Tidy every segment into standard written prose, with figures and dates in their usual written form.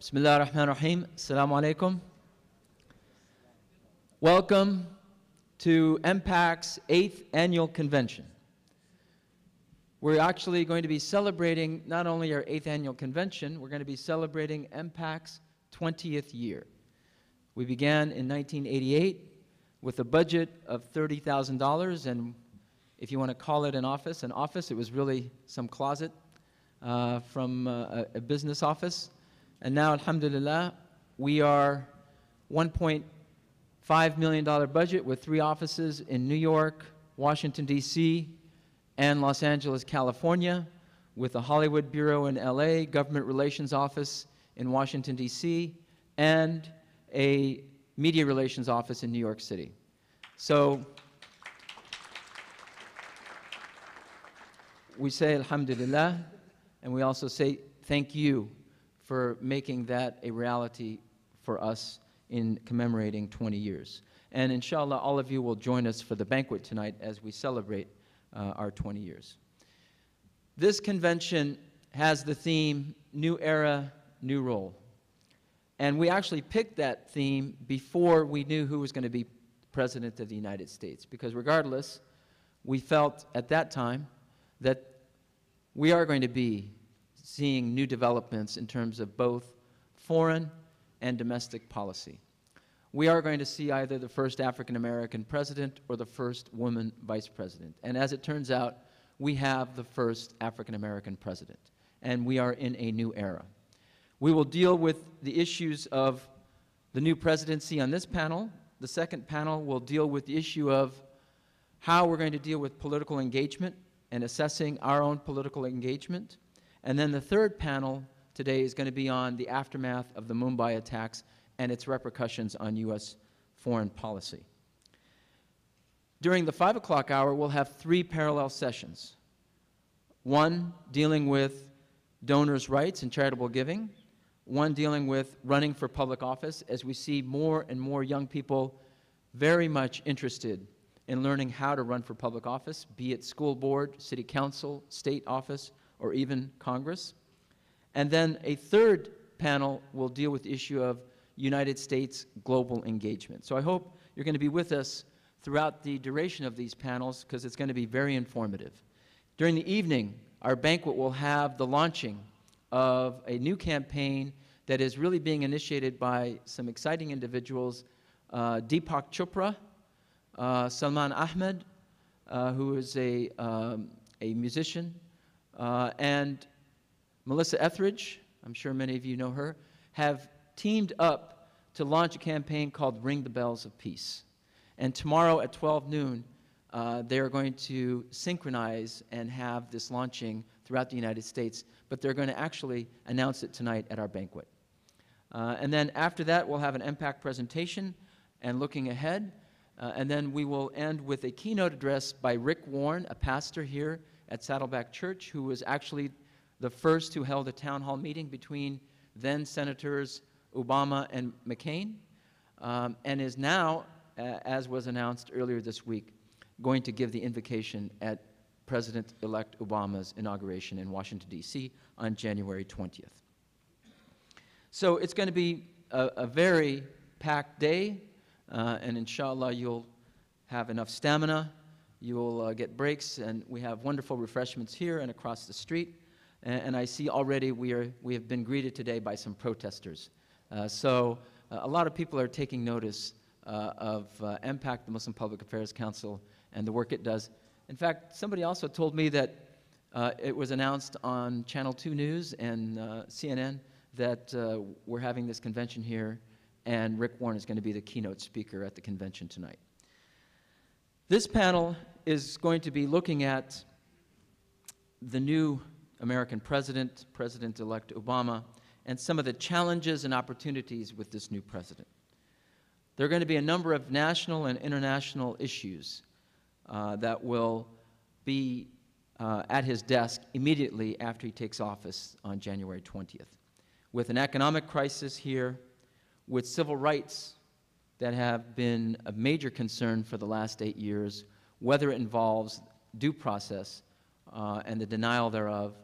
Bismillah ar-Rahman ar-Rahim. Assalamu alaikum. Welcome to MPAC's 8th annual convention. We're actually going to be celebrating not only our 8th annual convention, we're going to be celebrating MPAC's 20th year. We began in 1988 with a budget of $30,000, and if you want to call it an office, it was really some closet from a business office. And now, alhamdulillah, we are $1.5 million budget with 3 offices in New York, Washington, D.C., and Los Angeles, California, with a Hollywood bureau in LA, government relations office in Washington, D.C., and a media relations office in New York City. So we say alhamdulillah, and we also say thank you for making that a reality for us in commemorating 20 years. And inshallah, all of you will join us for the banquet tonight as we celebrate our 20 years. This convention has the theme, New Era, New Role. And we actually picked that theme before we knew who was going to be President of the United States, because regardless, we felt at that time that we are going to be seeing new developments in terms of both foreign and domestic policy. We are going to see either the first African-American president or the first woman vice president. And as it turns out, we have the first African-American president, and we are in a new era. We will deal with the issues of the new presidency on this panel. The second panel will deal with the issue of how we're going to deal with political engagement and assessing our own political engagement. And then the third panel today is going to be on the aftermath of the Mumbai attacks and its repercussions on U.S. foreign policy. During the 5 o'clock hour, we'll have 3 parallel sessions. One dealing with donors' rights and charitable giving. One dealing with running for public office, as we see more and more young people very much interested in learning how to run for public office, be it school board, city council, state office, or even Congress. And then a third panel will deal with the issue of United States global engagement. So I hope you're going to be with us throughout the duration of these panels, because it's going to be very informative. During the evening, our banquet will have the launching of a new campaign that is really being initiated by some exciting individuals, Deepak Chopra, Salam Ahmed, who is a musician, and Melissa Etheridge, I'm sure many of you know her, have teamed up to launch a campaign called Ring the Bells of Peace. And tomorrow at 12 noon, they're going to synchronize and have this launching throughout the United States, but they're going to actually announce it tonight at our banquet. And then after that, we'll have an MPAC presentation and looking ahead, and then we will end with a keynote address by Rick Warren, a pastor here at Saddleback Church, who was actually the first who held a town hall meeting between then Senators Obama and McCain, and is now, as was announced earlier this week, going to give the invocation at President-elect Obama's inauguration in Washington, D.C. on January 20th. So it's going to be a very packed day, and inshallah you'll have enough stamina, you'll get breaks, and we have wonderful refreshments here and across the street. And I see already we have been greeted today by some protesters. So a lot of people are taking notice of MPAC, the Muslim Public Affairs Council, and the work it does. In fact, somebody also told me that it was announced on Channel 2 News and CNN that we're having this convention here, and Rick Warren is going to be the keynote speaker at the convention tonight. This panel is going to be looking at the new American president, President-elect Obama, and some of the challenges and opportunities with this new president. There are going to be a number of national and international issues that will be at his desk immediately after he takes office on January 20th. With an economic crisis here, with civil rights that have been a major concern for the last 8 years, whether it involves due process and the denial thereof,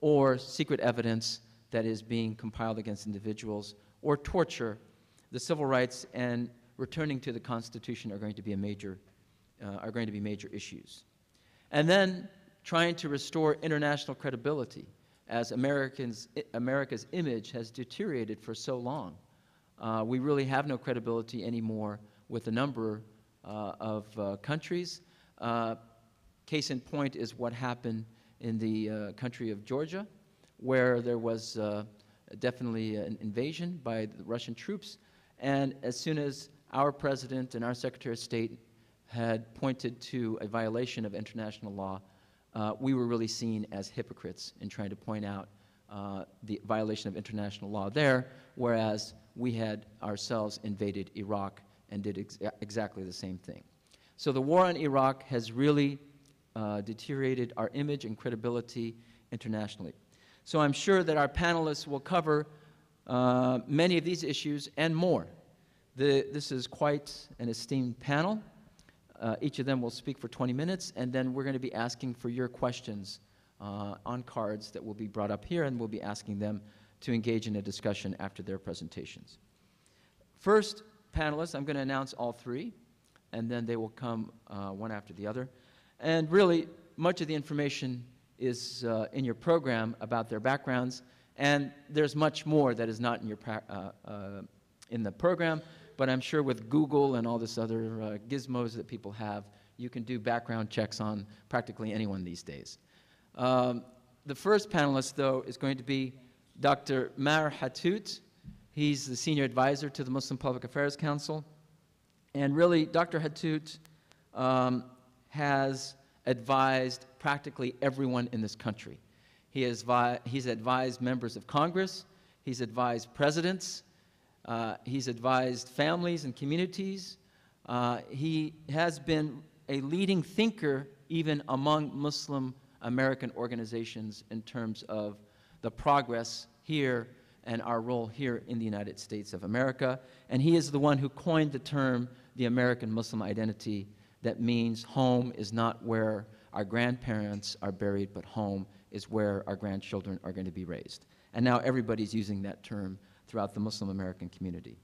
or secret evidence that is being compiled against individuals, or torture, the civil rights and returning to the Constitution are going to be major issues. And then trying to restore international credibility, as America's image has deteriorated for so long. We really have no credibility anymore with a number of countries. Case in point is what happened in the country of Georgia, where there was definitely an invasion by the Russian troops. And as soon as our president and our Secretary of State had pointed to a violation of international law, we were really seen as hypocrites in trying to point out the violation of international law there, whereas we had ourselves invaded Iraq and did exactly the same thing. So the war on Iraq has really deteriorated our image and credibility internationally. So I'm sure that our panelists will cover many of these issues and more. This is quite an esteemed panel. Each of them will speak for 20 minutes, and then we're going to be asking for your questions on cards that will be brought up here, and we'll be asking them to engage in a discussion after their presentations. First panelists, I'm going to announce all three, and then they will come one after the other. And really, much of the information is in your program about their backgrounds, and there's much more that is not in your in the program, but I'm sure with Google and all this other gizmos that people have, you can do background checks on practically anyone these days. The first panelist, though, is going to be Dr. Maher Hathout. He's the senior advisor to the Muslim Public Affairs Council. And really, Dr. Hathout has advised practically everyone in this country. He's advised members of Congress. He's advised presidents. He's advised families and communities. He has been a leading thinker even among Muslim American organizations in terms of the progress here and our role here in the United States of America. And he is the one who coined the term the American Muslim identity, that means home is not where our grandparents are buried, but home is where our grandchildren are going to be raised. And now everybody's using that term throughout the Muslim American community.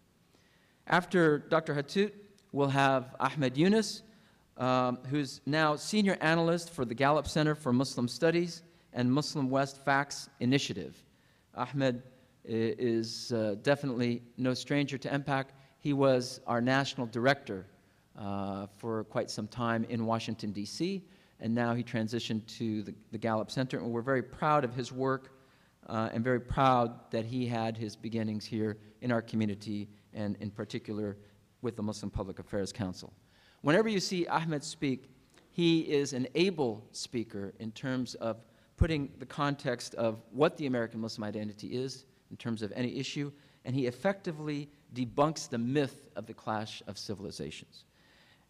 After Dr. Hathout, we'll have Ahmed Younis, who's now senior analyst for the Gallup Center for Muslim Studies and Muslim West Facts Initiative. Ahmed is definitely no stranger to MPAC. He was our national director for quite some time in Washington, D.C., and now he transitioned to the Gallup Center, and we're very proud of his work and very proud that he had his beginnings here in our community, and in particular with the Muslim Public Affairs Council. Whenever you see Ahmed speak, he is an able speaker in terms of putting the context of what the American Muslim identity is in terms of any issue, and he effectively debunks the myth of the clash of civilizations.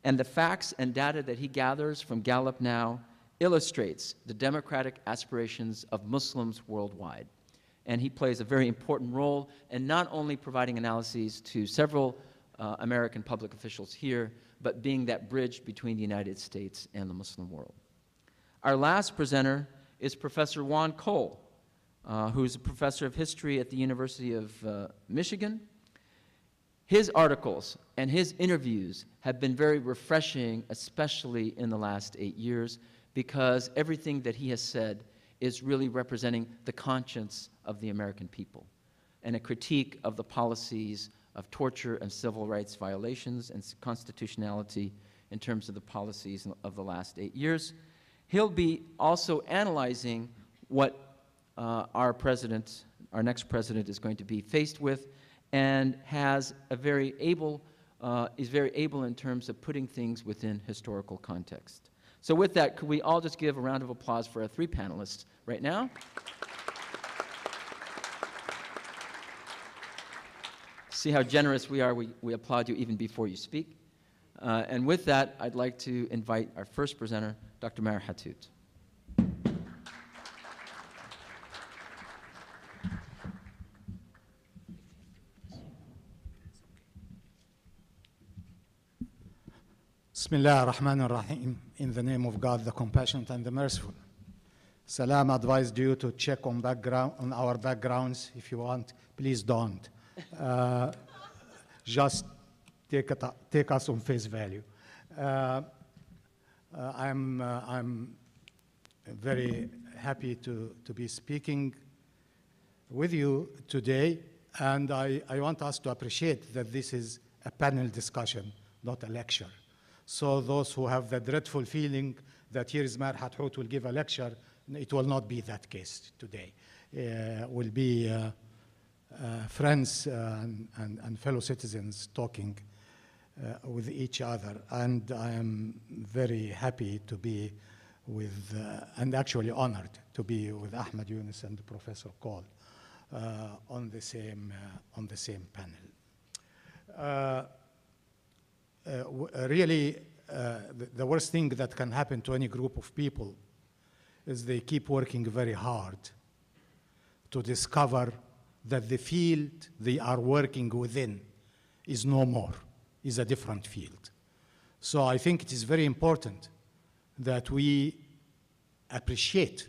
And the facts and data that he gathers from Gallup now illustrates the democratic aspirations of Muslims worldwide. And he plays a very important role in not only providing analyses to several American public officials here, but being that bridge between the United States and the Muslim world. Our last presenter is Professor Juan, who's a professor of history at the University of Michigan. His articles and his interviews have been very refreshing, especially in the last 8 years, because everything that he has said is really representing the conscience of the American people, and a critique of the policies of torture and civil rights violations and constitutionality in terms of the policies of the last 8 years. He'll be also analyzing what our next president is going to be faced with, and is very able in terms of putting things within historical context. So with that, could we all just give a round of applause for our three panelists right now? See how generous we are. We applaud you even before you speak. And with that, I'd like to invite our first presenter, Dr. Maher Hathout. Bismillah ar-Rahman ar-Rahim. In the name of God, the compassionate and the merciful. Salam advised you to check on our backgrounds. If you want, please don't. Just take us on face value. I'm very happy to be speaking with you today, and I want us to appreciate that this is a panel discussion, not a lecture. So those who have the dreadful feeling that here is Maher Hathout will give a lecture, it will not be that case today. Will be friends and fellow citizens talking with each other. And I am very happy to be with, and actually honored to be with Ahmed, Younis, and Professor Cole on the same panel. Really, the worst thing that can happen to any group of people is they keep working very hard to discover that the field they are working within is no more, is a different field. So I think it is very important that we appreciate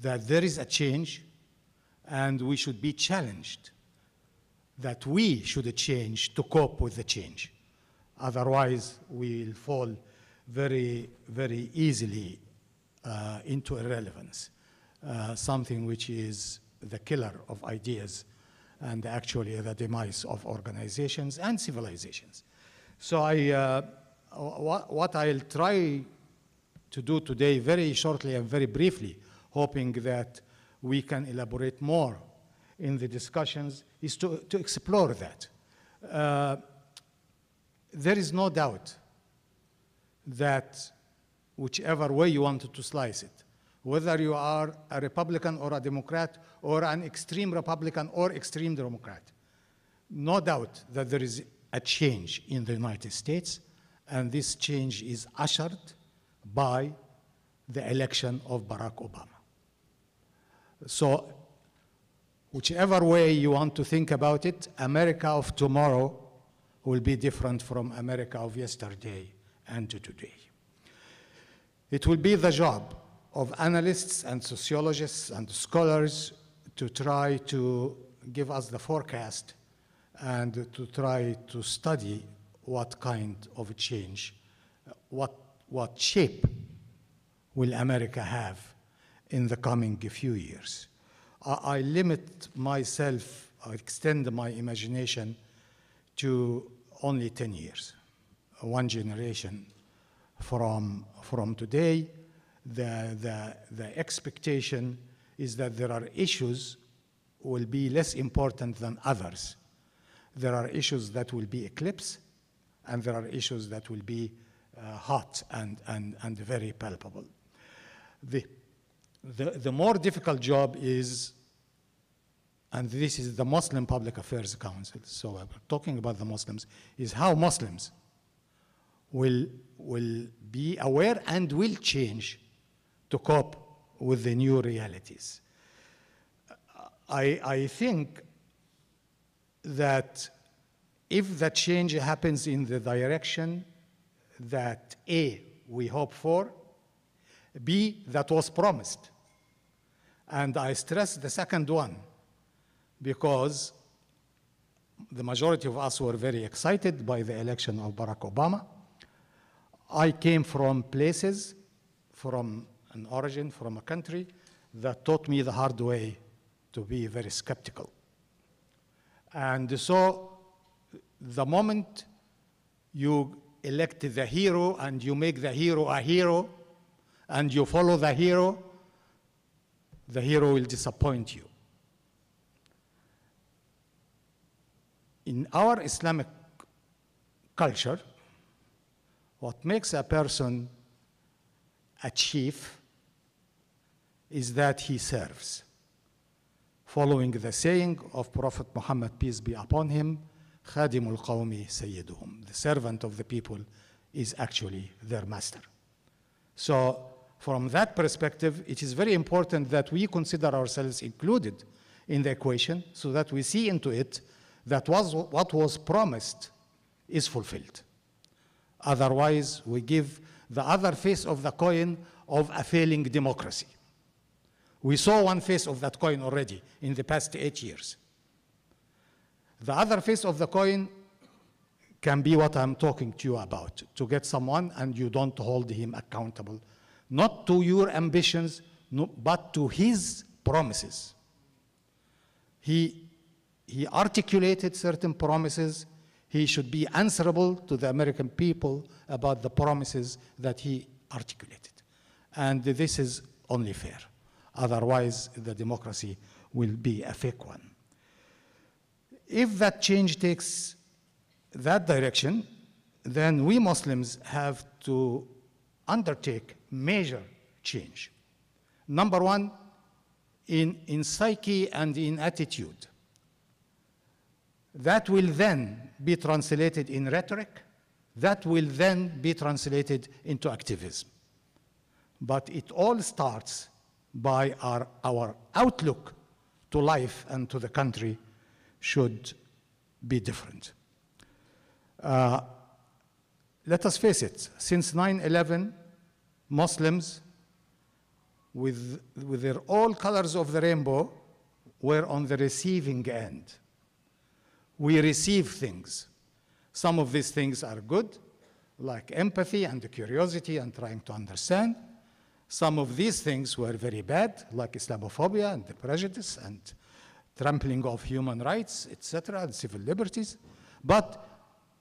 that there is a change and we should be challenged, that we should change to cope with the change. Otherwise, we'll fall very, very easily into irrelevance, something which is the killer of ideas and actually the demise of organizations and civilizations. So what I'll try to do today very shortly and very briefly, hoping that we can elaborate more in the discussions, is to explore that. There is no doubt that whichever way you wanted to slice it, whether you are a Republican or a Democrat or an extreme Republican or extreme Democrat, no doubt that there is a change in the United States, and this change is ushered by the election of Barack Obama. So whichever way you want to think about it, America of tomorrow will be different from America of yesterday and to today. It will be the job of analysts and sociologists and scholars to try to give us the forecast and to try to study what kind of a change, what shape will America have in the coming few years. I limit myself, I extend my imagination to only 10 years, one generation from today. The expectation is that there are issues will be less important than others. There are issues that will be eclipsed, and there are issues that will be hot and very palpable. The more difficult job is, and this is the Muslim Public Affairs Council, so we're talking about the Muslims, is how Muslims will be aware and will change to cope with the new realities. I think that if that change happens in the direction that A, we hope for, B, that was promised. And I stress the second one because the majority of us were very excited by the election of Barack Obama. I came from places, from an origin, from a country that taught me the hard way to be very skeptical. And so the moment you elect the hero and you make the hero a hero and you follow the hero will disappoint you. In our Islamic culture, what makes a person a chief is that he serves, following the saying of Prophet Muhammad, peace be upon him, khadimul qawmi sayyiduhum. The servant of the people is actually their master. So from that perspective, it is very important that we consider ourselves included in the equation so that we see into it that what was promised is fulfilled. Otherwise, we give the other face of the coin of a failing democracy. We saw one face of that coin already in the past 8 years. The other face of the coin can be what I'm talking to you about, to get someone and you don't hold him accountable, not to your ambitions, but to his promises. He articulated certain promises. He should be answerable to the American people about the promises that he articulated. And this is only fair. Otherwise, the democracy will be a fake one. If that change takes that direction, then we Muslims have to undertake major change. Number one, in psyche and in attitude. That will then be translated in rhetoric. That will then be translated into activism. But it all starts by our outlook to life and to the country should be different. Let us face it, since 9/11, Muslims, with their all colors of the rainbow, were on the receiving end. We receive things. Some of these things are good, like empathy and curiosity and trying to understand. Some of these things were very bad, like Islamophobia and the prejudice and trampling of human rights, etc., and civil liberties. But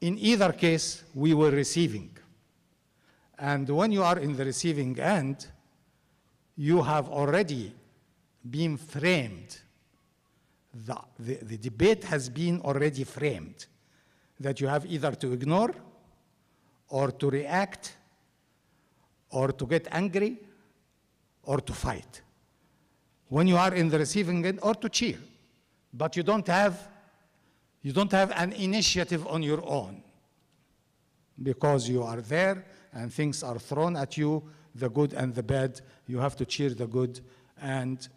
in either case, we were receiving. And when you are in the receiving end, you have already been framed. The debate has been already framed, that you have either to ignore or to react or to get angry or to fight. When you are in the receiving end, or to cheer. But you don't have an initiative on your own, because you are there and things are thrown at you, the good and the bad. You have to cheer the good and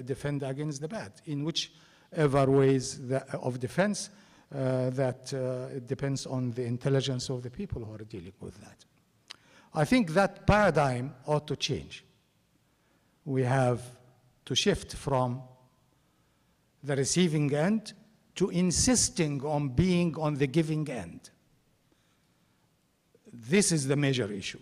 defend against the bad, in whichever ways of defense it depends on the intelligence of the people who are dealing with that. I think that paradigm ought to change. We have to shift from the receiving end to insisting on being on the giving end. This is the major issue,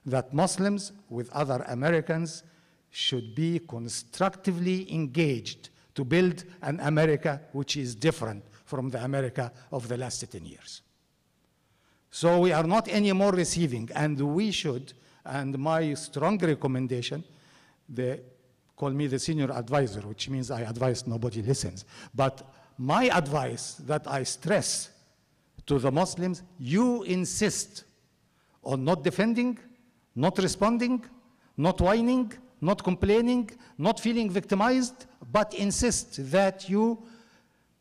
that Muslims with other Americans should be constructively engaged to build an America which is different from the America of the last 10 years. So we are not anymore receiving, and we should, and my strong recommendation, they call me the senior advisor, which means I advise, nobody listens. But my advice that I stress to the Muslims, you insist on not defending, not responding, not whining, not complaining, not feeling victimized, but insist that you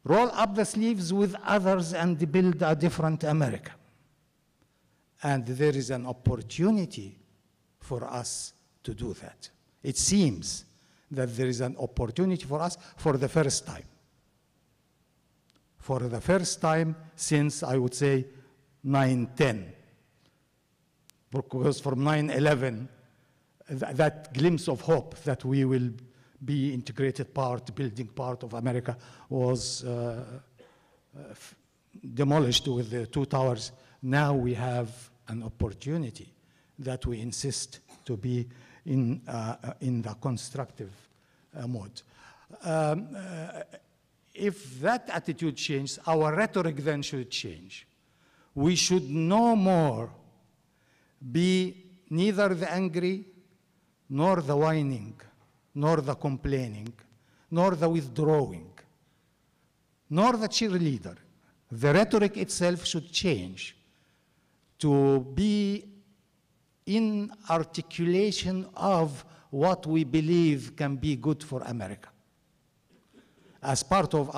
roll up the sleeves with others and build a different America. And there is an opportunity for us to do that. It seems that there is an opportunity for us for the first time. For the first time since, I would say, 9/10. Because from 9/11, that glimpse of hope that we will be integrated part, building part of America was demolished with the two towers. Now we have an opportunity that we insist to be in the constructive mode. If that attitude changes, our rhetoric then should change. We should no more be neither the angry, nor the whining, nor the complaining, nor the withdrawing, nor the cheerleader. The rhetoric itself should change to be in articulation of what we believe can be good for America as part of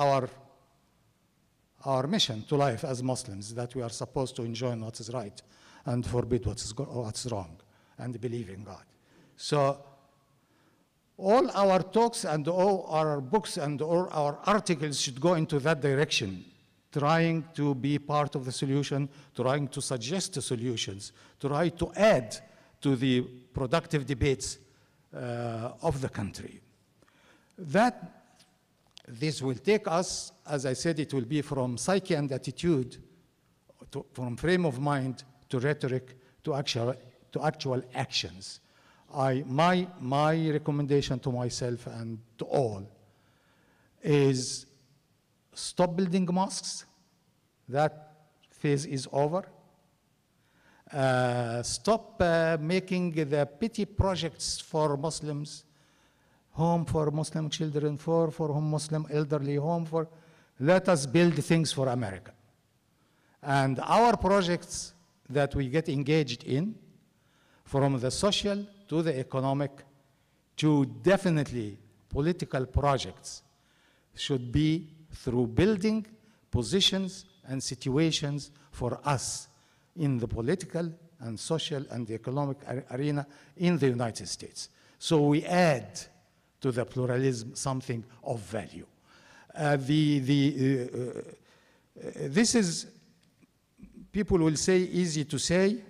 our mission to life as Muslims, that we are supposed to enjoin what is right and forbid what's wrong and believe in God. So all our talks and all our books and all our articles should go into that direction, trying to be part of the solution, trying to suggest the solutions, try to add to the productive debates of the country. This will take us, as I said, it will be from psyche and attitude, from frame of mind to rhetoric to actual actions. My recommendation to myself and to all is stop building mosques. That phase is over. Stop making the petty projects for Muslims, home for Muslim children, for Muslim elderly, let us build things for America. And our projects that we get engaged in, from the social to the economic to definitely political projects, should be through building positions and situations for us in the political and social and the economic arena in the United States. So we add to the pluralism something of value. This is, people will say, easy to say.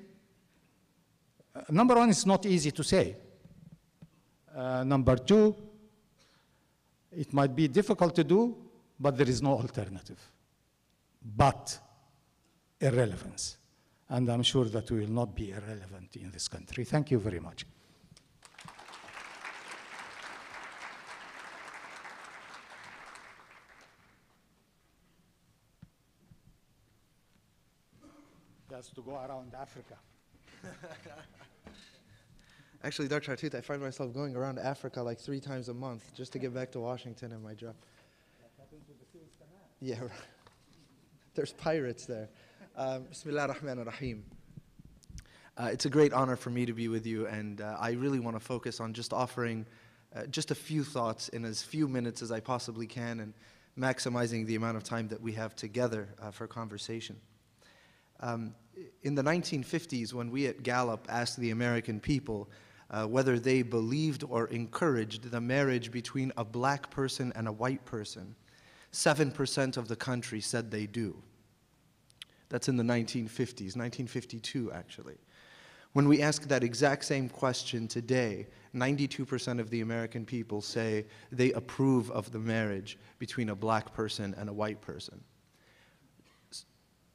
Number one, it's not easy to say. Number two, it might be difficult to do, but there is no alternative. But irrelevance. And I'm sure that we will not be irrelevant in this country. Thank you very much. Just to go around Africa. Actually, Dr. Hathout, I find myself going around Africa like 3 times a month just to get back to Washington and my job. Yeah, there's pirates there. Bismillah ar-Rahman ar-Rahim. It's a great honor for me to be with you, and I really want to focus on just offering just a few thoughts in as few minutes as I possibly can, and maximizing the amount of time that we have together for conversation. In the 1950s, when we at Gallup asked the American people whether they believed or encouraged the marriage between a black person and a white person, 7% of the country said they do. That's in the 1950s, 1952 actually. When we ask that exact same question today, 92% of the American people say they approve of the marriage between a black person and a white person.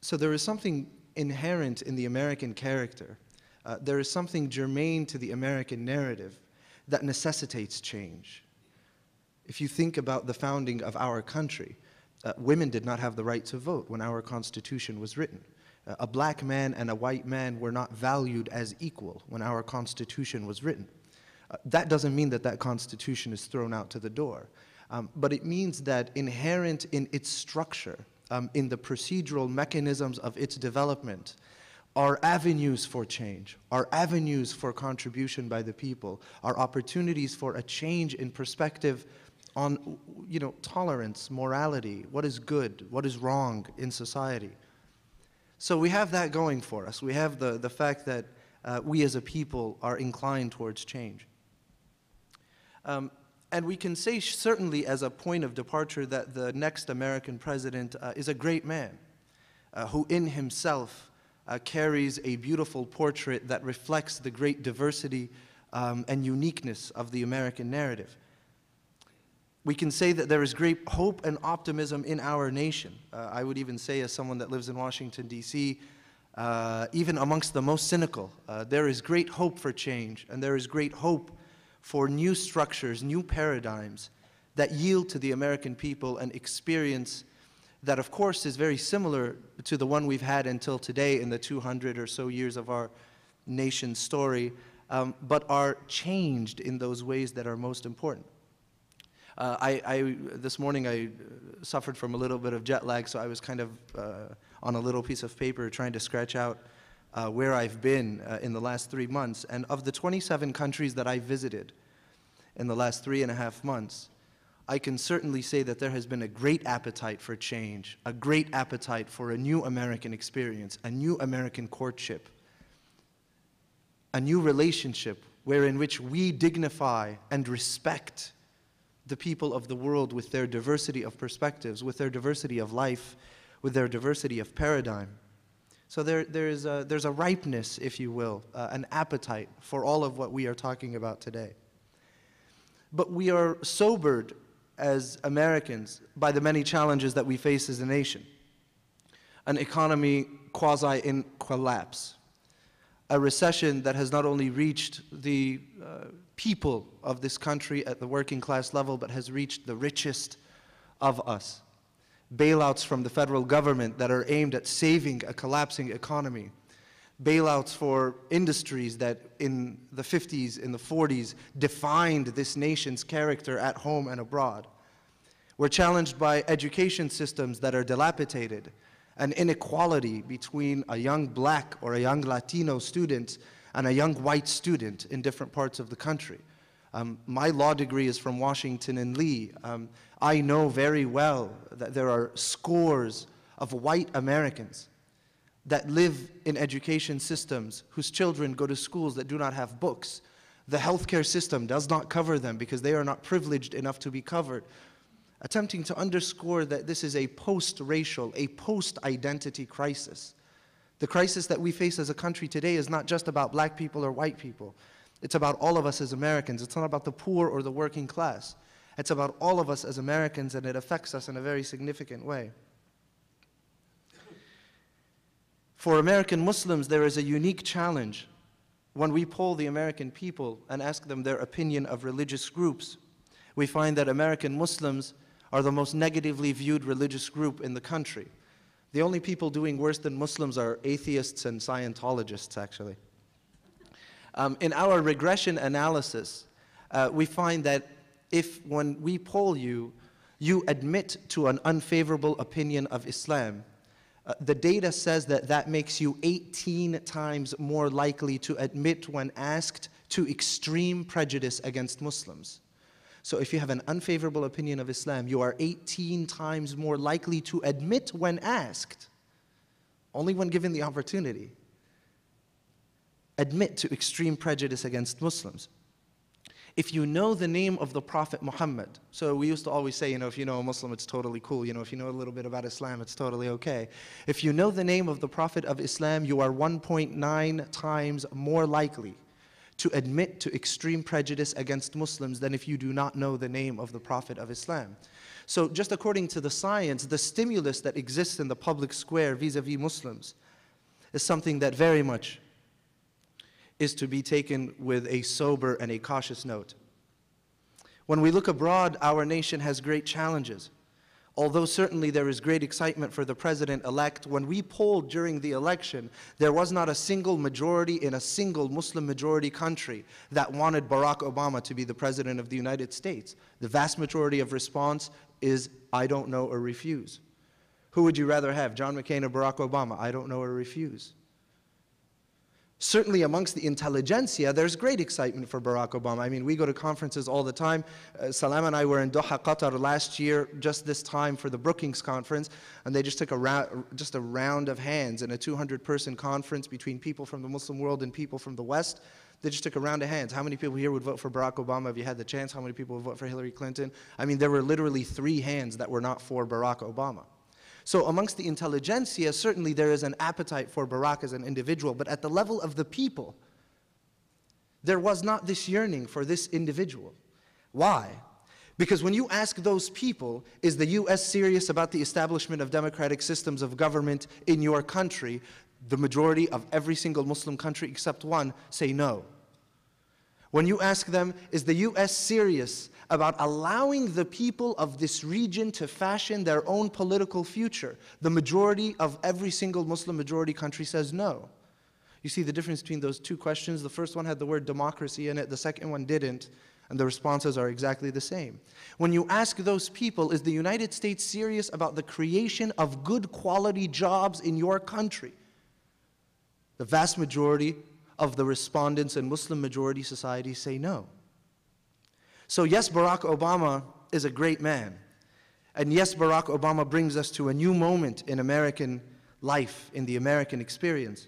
So there is something inherent in the American character. There is something germane to the American narrative that necessitates change. If you think about the founding of our country, women did not have the right to vote when our Constitution was written. A black man and a white man were not valued as equal when our Constitution was written. That doesn't mean that that Constitution is thrown out to the door, but it means that inherent in its structure, in the procedural mechanisms of its development, are avenues for change, are avenues for contribution by the people, are opportunities for a change in perspective on, tolerance, morality, what is good, what is wrong in society. So we have that going for us. We have the fact that we as a people are inclined towards change. And we can say certainly as a point of departure that the next American president is a great man who in himself carries a beautiful portrait that reflects the great diversity and uniqueness of the American narrative. We can say that there is great hope and optimism in our nation. I would even say, as someone that lives in Washington, D.C., even amongst the most cynical, there is great hope for change, and there is great hope for new structures, new paradigms that yield to the American people an experience that, of course, is very similar to the one we've had until today in the 200 or so years of our nation's story, but are changed in those ways that are most important. This morning I suffered from a little bit of jet lag, so I was kind of on a little piece of paper trying to scratch out where I've been in the last 3 months. And of the 27 countries that I visited in the last 3.5 months, I can certainly say that there has been a great appetite for change, a great appetite for a new American experience, a new American courtship, a new relationship wherein which we dignify and respect the people of the world with their diversity of perspectives, with their diversity of life, with their diversity of paradigm. So there's a ripeness, if you will, an appetite for all of what we are talking about today. But we are sobered as Americans by the many challenges that we face as a nation. An economy quasi in collapse. A recession that has not only reached the people of this country at the working class level, but has reached the richest of us. Bailouts from the federal government that are aimed at saving a collapsing economy. Bailouts for industries that in the 50s, in the 40s, defined this nation's character at home and abroad. We're challenged by education systems that are dilapidated, an inequality between a young black or a young Latino student and a young white student in different parts of the country. My law degree is from Washington and Lee. I know very well that there are scores of white Americans that live in education systems whose children go to schools that do not have books. The healthcare system does not cover them because they are not privileged enough to be covered. Attempting to underscore that this is a post-racial, a post-identity crisis. The crisis that we face as a country today is not just about black people or white people. It's about all of us as Americans. It's not about the poor or the working class. It's about all of us as Americans, and it affects us in a very significant way. For American Muslims, there is a unique challenge when we poll the American people and ask them their opinion of religious groups. We find that American Muslims are the most negatively viewed religious group in the country. The only people doing worse than Muslims are atheists and Scientologists, actually. In our regression analysis, we find that if when we poll you, you admit to an unfavorable opinion of Islam, the data says that that makes you 18 times more likely to admit when asked to extreme prejudice against Muslims. So if you have an unfavorable opinion of Islam, you are 18 times more likely to admit when asked, only when given the opportunity, admit to extreme prejudice against Muslims. If you know the name of the Prophet Muhammad, so we used to always say, if you know a Muslim, it's totally cool. If you know a little bit about Islam, it's totally okay. If you know the name of the Prophet of Islam, you are 1.9 times more likely to admit to extreme prejudice against Muslims than if you do not know the name of the Prophet of Islam. So just according to the science, the stimulus that exists in the public square vis-a-vis Muslims is something that very much is to be taken with a sober and a cautious note. When we look abroad, our nation has great challenges. Although certainly there is great excitement for the president-elect, when we polled during the election, there was not a single majority in a single Muslim majority country that wanted Barack Obama to be the president of the United States. The vast majority of response is, I don't know or refuse. Who would you rather have, John McCain or Barack Obama? I don't know or refuse. Certainly amongst the intelligentsia, there's great excitement for Barack Obama. I mean, we go to conferences all the time. Salam and I were in Doha, Qatar last year, just this time for the Brookings conference, and they just took a round of hands in a 200-person conference between people from the Muslim world and people from the West. They just took a round of hands. How many people here would vote for Barack Obama if you had the chance? How many people would vote for Hillary Clinton? I mean, there were literally 3 hands that were not for Barack Obama. So amongst the intelligentsia, certainly there is an appetite for Barack as an individual, but at the level of the people, there was not this yearning for this individual. Why? Because when you ask those people, is the US serious about the establishment of democratic systems of government in your country, the majority of every single Muslim country except one say no. When you ask them, is the US serious about allowing the people of this region to fashion their own political future, the majority of every single Muslim majority country says no. You see the difference between those 2 questions? The first one had the word democracy in it, the second one didn't, and the responses are exactly the same. When you ask those people, is the United States serious about the creation of good quality jobs in your country? The vast majority of the respondents in Muslim majority societies say no. So yes, Barack Obama is a great man. And yes, Barack Obama brings us to a new moment in American life, in the American experience.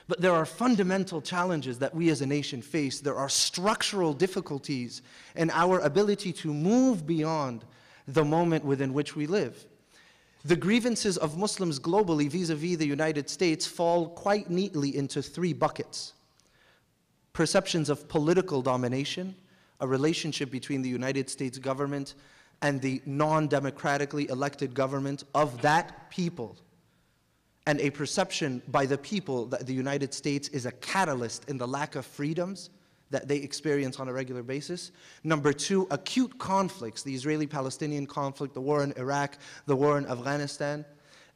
But there are fundamental challenges that we as a nation face. There are structural difficulties in our ability to move beyond the moment within which we live. The grievances of Muslims globally vis-a-vis the United States fall quite neatly into 3 buckets. Perceptions of political domination, a relationship between the United States government and the non-democratically elected government of that people, and a perception by the people that the United States is a catalyst in the lack of freedoms that they experience on a regular basis. Number two, acute conflicts, the Israeli-Palestinian conflict, the war in Iraq, the war in Afghanistan.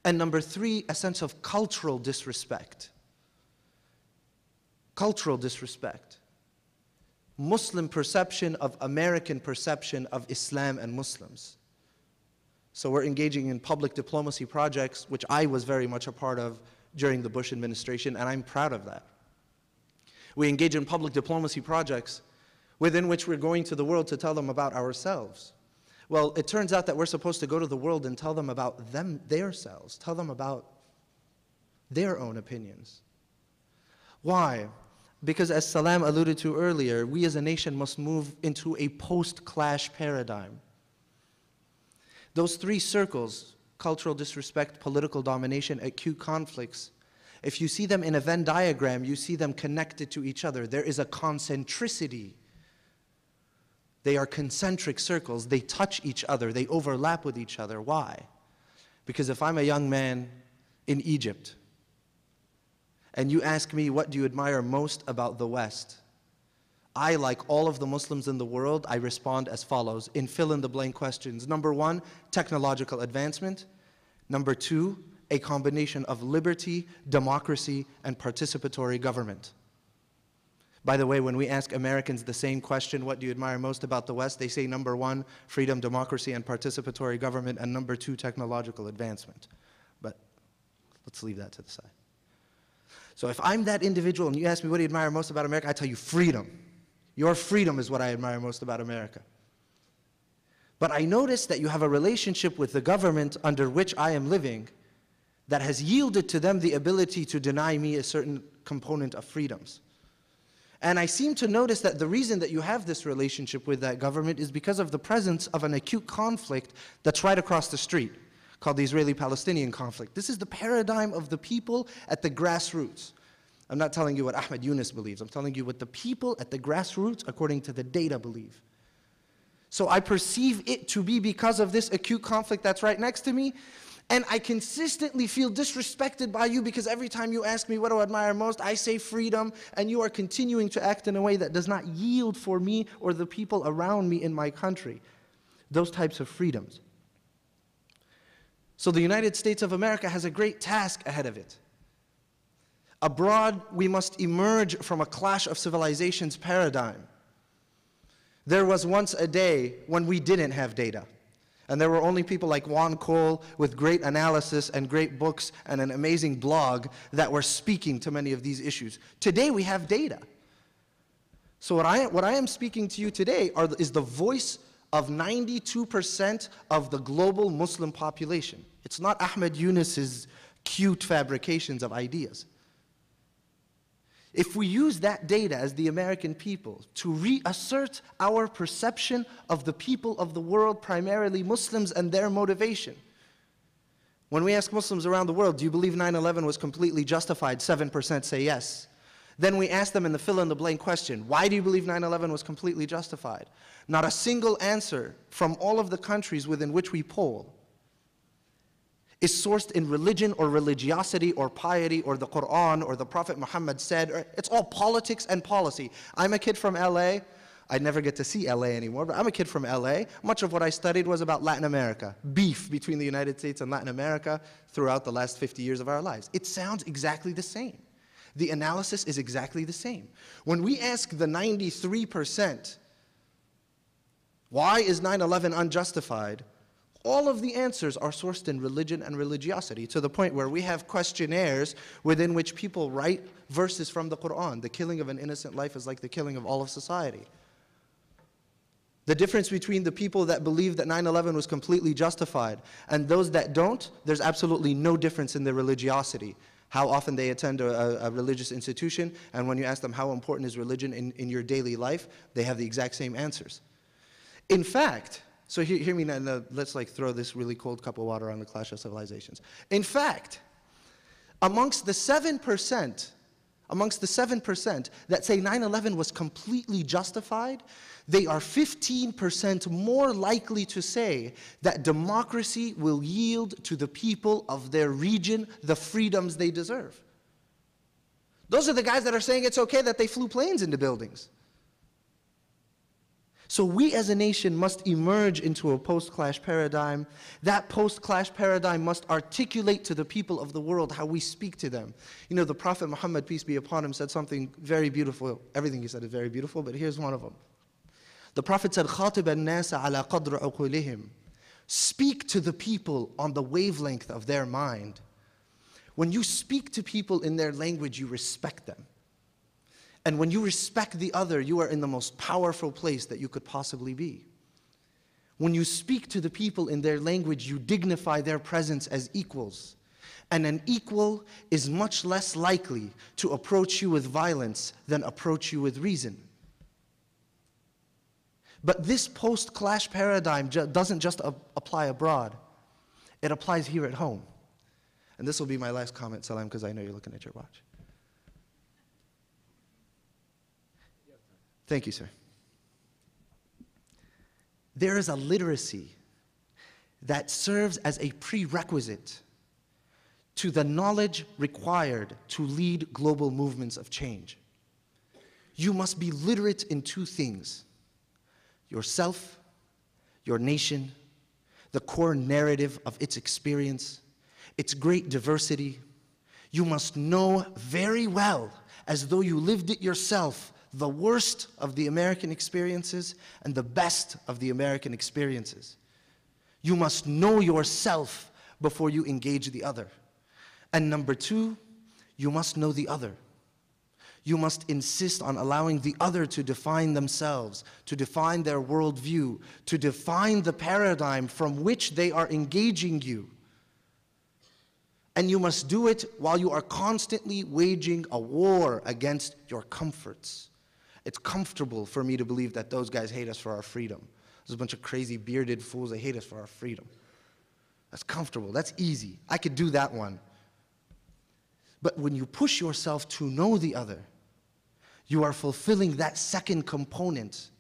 And number three, a sense of cultural disrespect. Cultural disrespect. Muslim perception of American perception of Islam and Muslims. So we're engaging in public diplomacy projects, which I was very much a part of during the Bush administration, and I'm proud of that. We engage in public diplomacy projects within which we're going to the world to tell them about ourselves. Well, it turns out that we're supposed to go to the world and tell them about themselves, tell them about their own opinions. Why? Because as Salam alluded to earlier, we as a nation must move into a post-clash paradigm. Those three circles, cultural disrespect, political domination, acute conflicts, if you see them in a Venn diagram, you see them connected to each other. There is a concentricity. They are concentric circles. They touch each other. They overlap with each other. Why? Because if I'm a young man in Egypt, and you ask me, what do you admire most about the West? I, like all of the Muslims in the world, I respond as follows in fill-in-the-blank questions. Number one, technological advancement. Number two, a combination of liberty, democracy, and participatory government. By the way, when we ask Americans the same question, what do you admire most about the West? They say number one, freedom, democracy, and participatory government, and number two, technological advancement. But let's leave that to the side. So if I'm that individual and you ask me what do you admire most about America, I tell you freedom. Your freedom is what I admire most about America. But I notice that you have a relationship with the government under which I am living that has yielded to them the ability to deny me a certain component of freedoms. And I seem to notice that the reason that you have this relationship with that government is because of the presence of an acute conflict that's right across the street, called the Israeli-Palestinian conflict. This is the paradigm of the people at the grassroots. I'm not telling you what Ahmed Younis believes. I'm telling you what the people at the grassroots, according to the data, believe. So I perceive it to be because of this acute conflict that's right next to me, and I consistently feel disrespected by you because every time you ask me what do I admire most, I say freedom, and you are continuing to act in a way that does not yield for me or the people around me in my country those types of freedoms. So the United States of America has a great task ahead of it. Abroad, we must emerge from a clash of civilizations paradigm. There was once a day when we didn't have data. And there were only people like Juan with great analysis and great books and an amazing blog that were speaking to many of these issues. Today we have data. So what I am speaking to you today is the voice of 92% of the global Muslim population. It's not Ahmed Younis's cute fabrications of ideas. If we use that data as the American people to reassert our perception of the people of the world, primarily Muslims, and their motivation. When we ask Muslims around the world, do you believe 9/11 was completely justified? 7% say yes. Then we ask them in the fill-in-the-blank question, why do you believe 9/11 was completely justified? Not a single answer from all of the countries within which we poll is sourced in religion or religiosity or piety or the Quran or the Prophet Muhammad said. It's all politics and policy. I'm a kid from LA. I never get to see LA anymore, but I'm a kid from LA. Much of what I studied was about Latin America, beef between the United States and Latin America throughout the last 50 years of our lives. It sounds exactly the same. The analysis is exactly the same. When we ask the 93%, why is 9/11 unjustified? All of the answers are sourced in religion and religiosity, to the point where we have questionnaires within which people write verses from the Quran. The killing of an innocent life is like the killing of all of society. The difference between the people that believe that 9/11 was completely justified and those that don't, there's absolutely no difference in their religiosity. How often they attend a religious institution, and when you ask them how important is religion in your daily life, they have the exact same answers. In fact, so hear me now, let's throw this really cold cup of water on the clash of civilizations. In fact, amongst the 7% amongst the 7% that say 9/11 was completely justified, they are 15% more likely to say that democracy will yield to the people of their region the freedoms they deserve. Those are the guys that are saying it's okay that they flew planes into buildings. So we as a nation must emerge into a post-clash paradigm. That post-clash paradigm must articulate to the people of the world how we speak to them. You know, the Prophet Muhammad, peace be upon him, said something very beautiful. Everything he said is very beautiful, but here's one of them. The Prophet said, خَاطِبَ النَّاسَ عَلَى قَدْرِ عُقُولِهِمْ. Speak to the people on the wavelength of their mind. When you speak to people in their language, you respect them. And when you respect the other, you are in the most powerful place that you could possibly be. When you speak to the people in their language, you dignify their presence as equals. And an equal is much less likely to approach you with violence than approach you with reason. But this post-clash paradigm doesn't just apply abroad. It applies here at home. And this will be my last comment, Salam, because I know you're looking at your watch. Thank you, sir. There is a literacy that serves as a prerequisite to the knowledge required to lead global movements of change. You must be literate in two things: yourself, your nation, the core narrative of its experience, its great diversity. You must know very well, as though you lived it yourself, the worst of the American experiences and the best of the American experiences. You must know yourself before you engage the other. And number two, you must know the other. You must insist on allowing the other to define themselves, to define their worldview, to define the paradigm from which they are engaging you. And you must do it while you are constantly waging a war against your comforts. It's comfortable for me to believe that those guys hate us for our freedom. There's a bunch of crazy bearded fools that hate us for our freedom. That's comfortable, that's easy. I could do that one. But when you push yourself to know the other, you are fulfilling that second component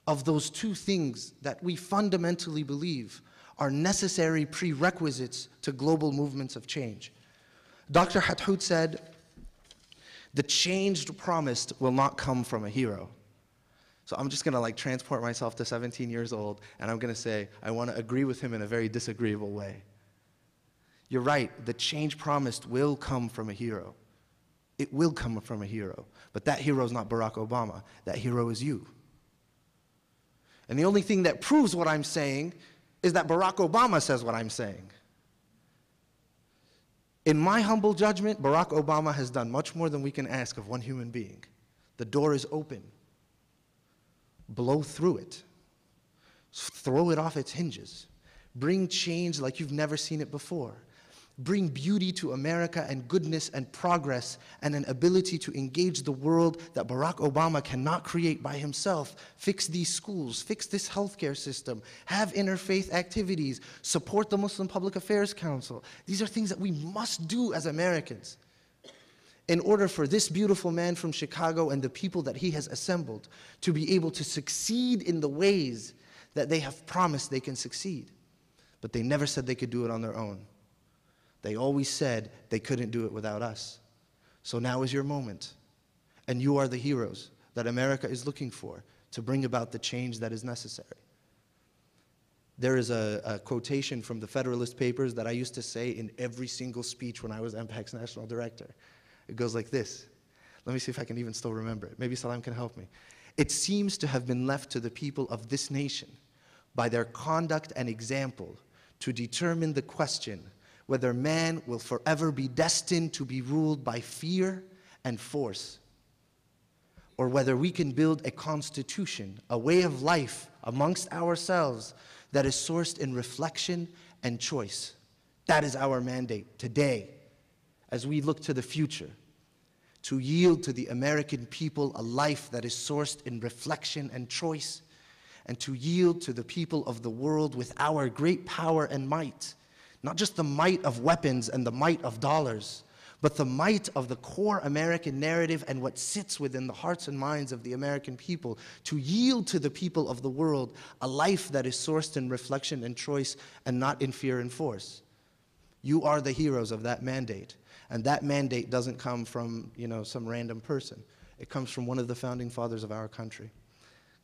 of those two things that we fundamentally believe are necessary prerequisites to global movements of change. Dr. Hathout said, the change promised will not come from a hero. So I'm just gonna transport myself to 17 years old, and I'm gonna say, I wanna agree with him in a very disagreeable way. You're right, the change promised will come from a hero. It will come from a hero, but that hero is not Barack Obama, that hero is you. And the only thing that proves what I'm saying is that Barack Obama says what I'm saying. In my humble judgment, Barack Obama has done much more than we can ask of one human being. The door is open. Blow through it. Throw it off its hinges. Bring change like you've never seen it before. Bring beauty to America and goodness and progress and an ability to engage the world that Barack Obama cannot create by himself. Fix these schools, fix this healthcare system, have interfaith activities, support the Muslim Public Affairs Council. These are things that we must do as Americans in order for this beautiful man from Chicago and the people that he has assembled to be able to succeed in the ways that they have promised they can succeed. But they never said they could do it on their own. They always said they couldn't do it without us. So now is your moment. And you are the heroes that America is looking for to bring about the change that is necessary. There is a quotation from the Federalist Papers that I used to say in every single speech when I was MPAC's national director. It goes like this. Let me see if I can even still remember it. Maybe Salam can help me. It seems to have been left to the people of this nation by their conduct and example to determine the question whether man will forever be destined to be ruled by fear and force, or whether we can build a constitution, a way of life amongst ourselves that is sourced in reflection and choice. That is our mandate today, as we look to the future, to yield to the American people a life that is sourced in reflection and choice, and to yield to the people of the world with our great power and might, not just the might of weapons and the might of dollars, but the might of the core American narrative and what sits within the hearts and minds of the American people to yield to the people of the world a life that is sourced in reflection and choice and not in fear and force. You are the heroes of that mandate. And that mandate doesn't come from, some random person. It comes from one of the founding fathers of our country.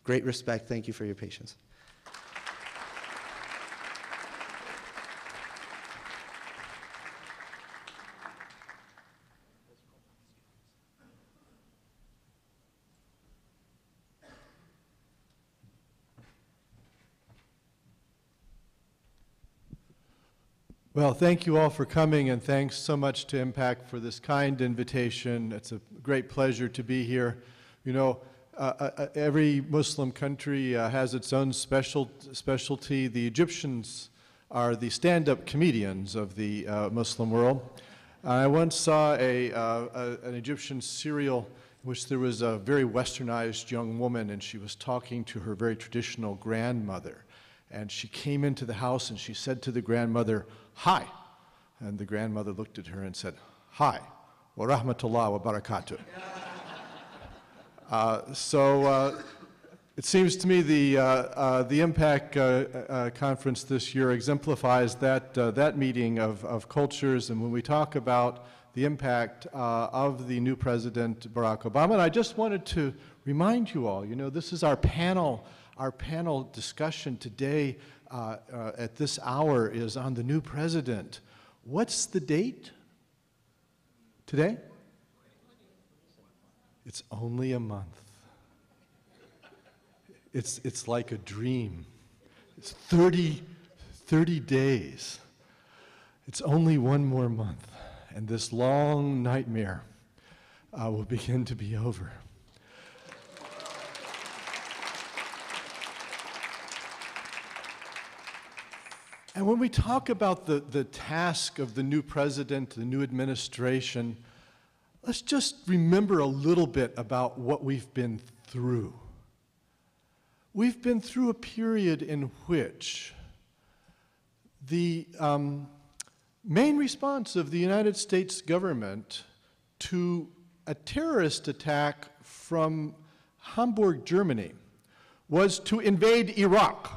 Great respect. Thank you for your patience. Well, thank you all for coming, and thanks so much to MPAC for this kind invitation. It's a great pleasure to be here. Every Muslim country has its own specialty. The Egyptians are the stand-up comedians of the Muslim world. I once saw an Egyptian serial in which there was a very westernized young woman, and she was talking to her very traditional grandmother. And she came into the house and she said to the grandmother, "Hi." And the grandmother looked at her and said, "Hi, wa rahmatullah wa barakatuh." It seems to me the MPAC conference this year exemplifies that meeting of cultures. And when we talk about the impact of the new President Barack Obama, and I just wanted to remind you all, this is our panel discussion today at this hour is on the new president. What's the date today? It's only a month. It's like a dream. It's 30 days. It's only one more month, and this long nightmare will begin to be over. And when we talk about the task of the new president, the new administration, let's just remember a little bit about what we've been through. We've been through a period in which the main response of the United States government to a terrorist attack from Hamburg, Germany, was to invade Iraq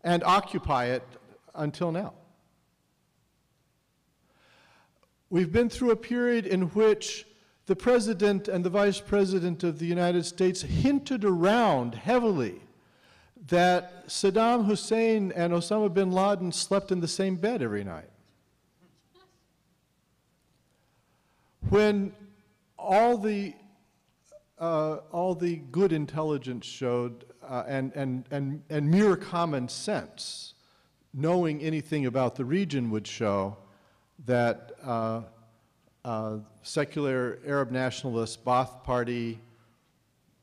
and occupy it until now. We've been through a period in which the President and the Vice President of the United States hinted around heavily that Saddam Hussein and Osama bin Laden slept in the same bed every night. When all the good intelligence showed and mere common sense, knowing anything about the region, would show that secular Arab nationalist Ba'ath Party,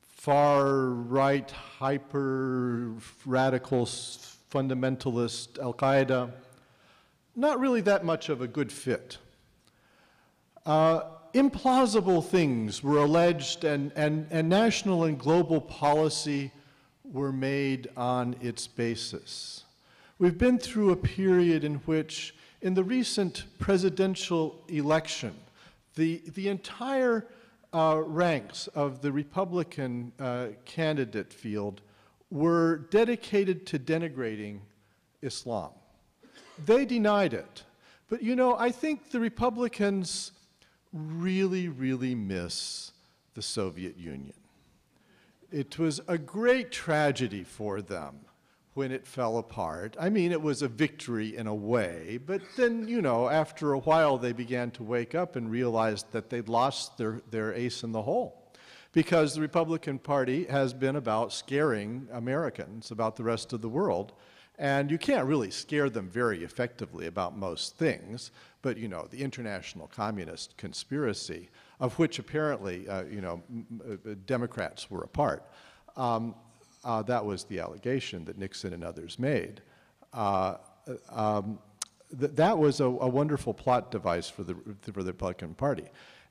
far-right, hyper-radical fundamentalist Al-Qaeda, not really that much of a good fit. Implausible things were alleged, and national and global policy were made on its basis. We've been through a period in which, in the recent presidential election, the entire ranks of the Republican candidate field were dedicated to denigrating Islam. They denied it. But I think the Republicans really, really miss the Soviet Union. It was a great tragedy for them when it fell apart. I mean, it was a victory in a way, but then, after a while they began to wake up and realized that they'd lost their ace in the hole. Because the Republican Party has been about scaring Americans about the rest of the world. And you can't really scare them very effectively about most things, but the international communist conspiracy, of which apparently Democrats were a part, that was the allegation that Nixon and others made. That was a wonderful plot device for the Republican Party.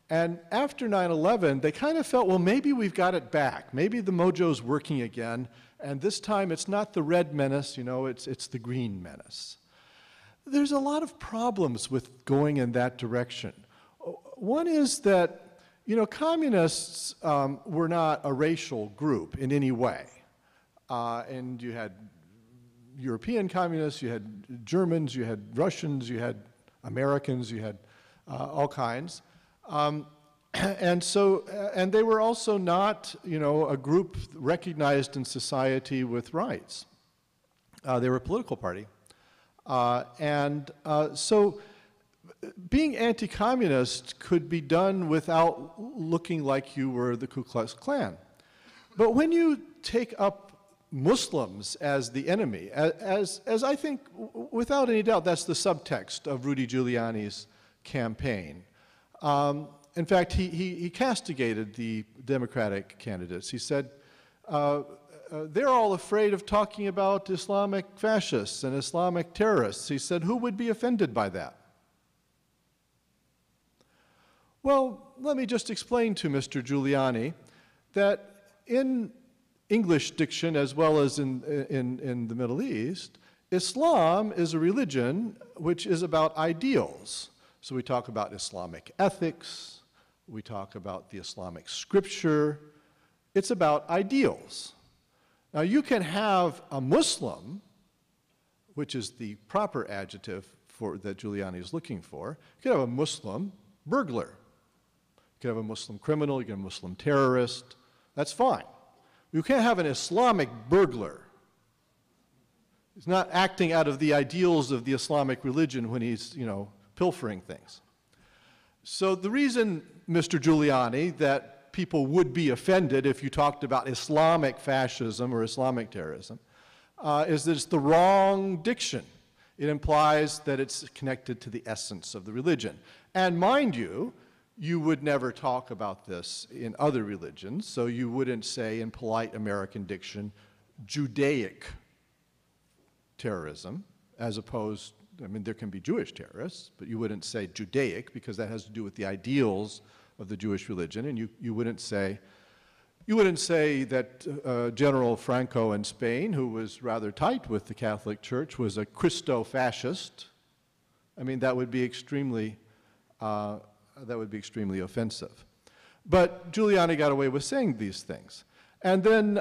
And after 9/11, they kind of felt, well, maybe we've got it back. Maybe the mojo's working again, and this time it's not the red menace, it's the green menace. there's a lot of problems with going in that direction. One is that, you know, communists were not a racial group in any way. And you had European communists, you had Germans, you had Russians, you had Americans, you had all kinds. And they were also not, you know, a group recognized in society with rights. They were a political party. So being anti-communist could be done without looking like you were the Ku Klux Klan. But when you take up Muslims as the enemy, as I think, without any doubt, that's the subtext of Rudy Giuliani's campaign. In fact, he castigated the Democratic candidates. He said, they're all afraid of talking about Islamic fascists and Islamic terrorists. He said, who would be offended by that? Well, let me just explain to Mr. Giuliani that in English diction, as well as in the Middle East, Islam is a religion which is about ideals. So we talk about Islamic ethics, we talk about the Islamic scripture. It's about ideals. Now you can have a Muslim, which is the proper adjective that Giuliani is looking for. You can have a Muslim burglar. You can have a Muslim criminal, you can have a Muslim terrorist. That's fine. You can't have an Islamic burglar. He's not acting out of the ideals of the Islamic religion when he's, you know, pilfering things. So the reason, Mr. Giuliani, that people would be offended if you talked about Islamic fascism or Islamic terrorism is that it's the wrong diction. It implies that it's connected to the essence of the religion. And mind you, you would never talk about this in other religions, so you wouldn't say in polite American diction, Judaic terrorism, as opposed, I mean, there can be Jewish terrorists, but you wouldn't say Judaic because that has to do with the ideals of the Jewish religion, and you wouldn't say that General Franco in Spain, who was rather tight with the Catholic Church, was a Christo-fascist. I mean, that would be extremely offensive. But Giuliani got away with saying these things. And then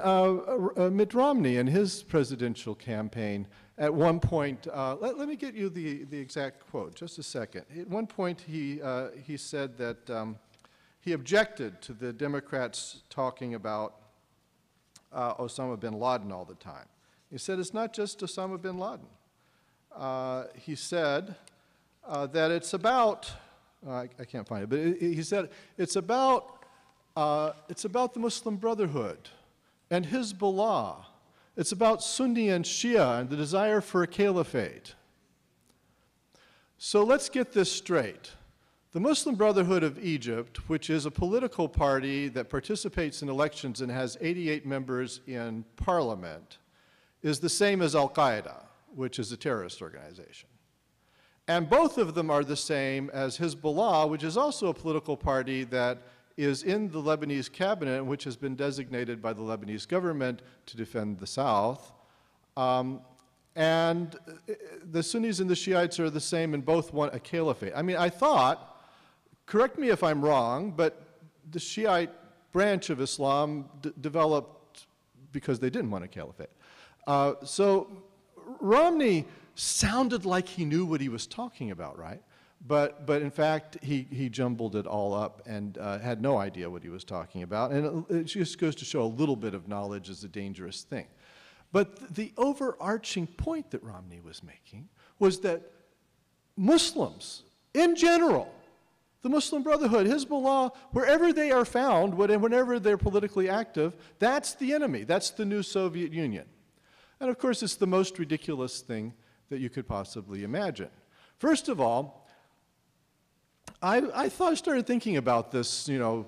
Mitt Romney in his presidential campaign, at one point, let me get you the exact quote, just a second. At one point he said that he objected to the Democrats talking about Osama bin Laden all the time. He said it's not just Osama bin Laden. He said that it's about, I can't find it, but he said it's about the Muslim Brotherhood and Hezbollah. It's about Sunni and Shia and the desire for a caliphate. So let's get this straight. The Muslim Brotherhood of Egypt, which is a political party that participates in elections and has 88 members in parliament, is the same as Al-Qaeda, which is a terrorist organization. And both of them are the same as Hezbollah, which is also a political party that is in the Lebanese cabinet, which has been designated by the Lebanese government to defend the south. And the Sunnis and the Shiites are the same, and both want a caliphate. I mean, I thought, correct me if I'm wrong, but the Shiite branch of Islam developed because they didn't want a caliphate. So Romney sounded like he knew what he was talking about, right? But in fact, he jumbled it all up and had no idea what he was talking about. And it just goes to show a little bit of knowledge is a dangerous thing. But the overarching point that Romney was making was that Muslims, in general, the Muslim Brotherhood, Hezbollah, wherever they are found, whenever they're politically active, that's the enemy. That's the new Soviet Union. And of course, it's the most ridiculous thing that you could possibly imagine. First of all, I started thinking about this, you know,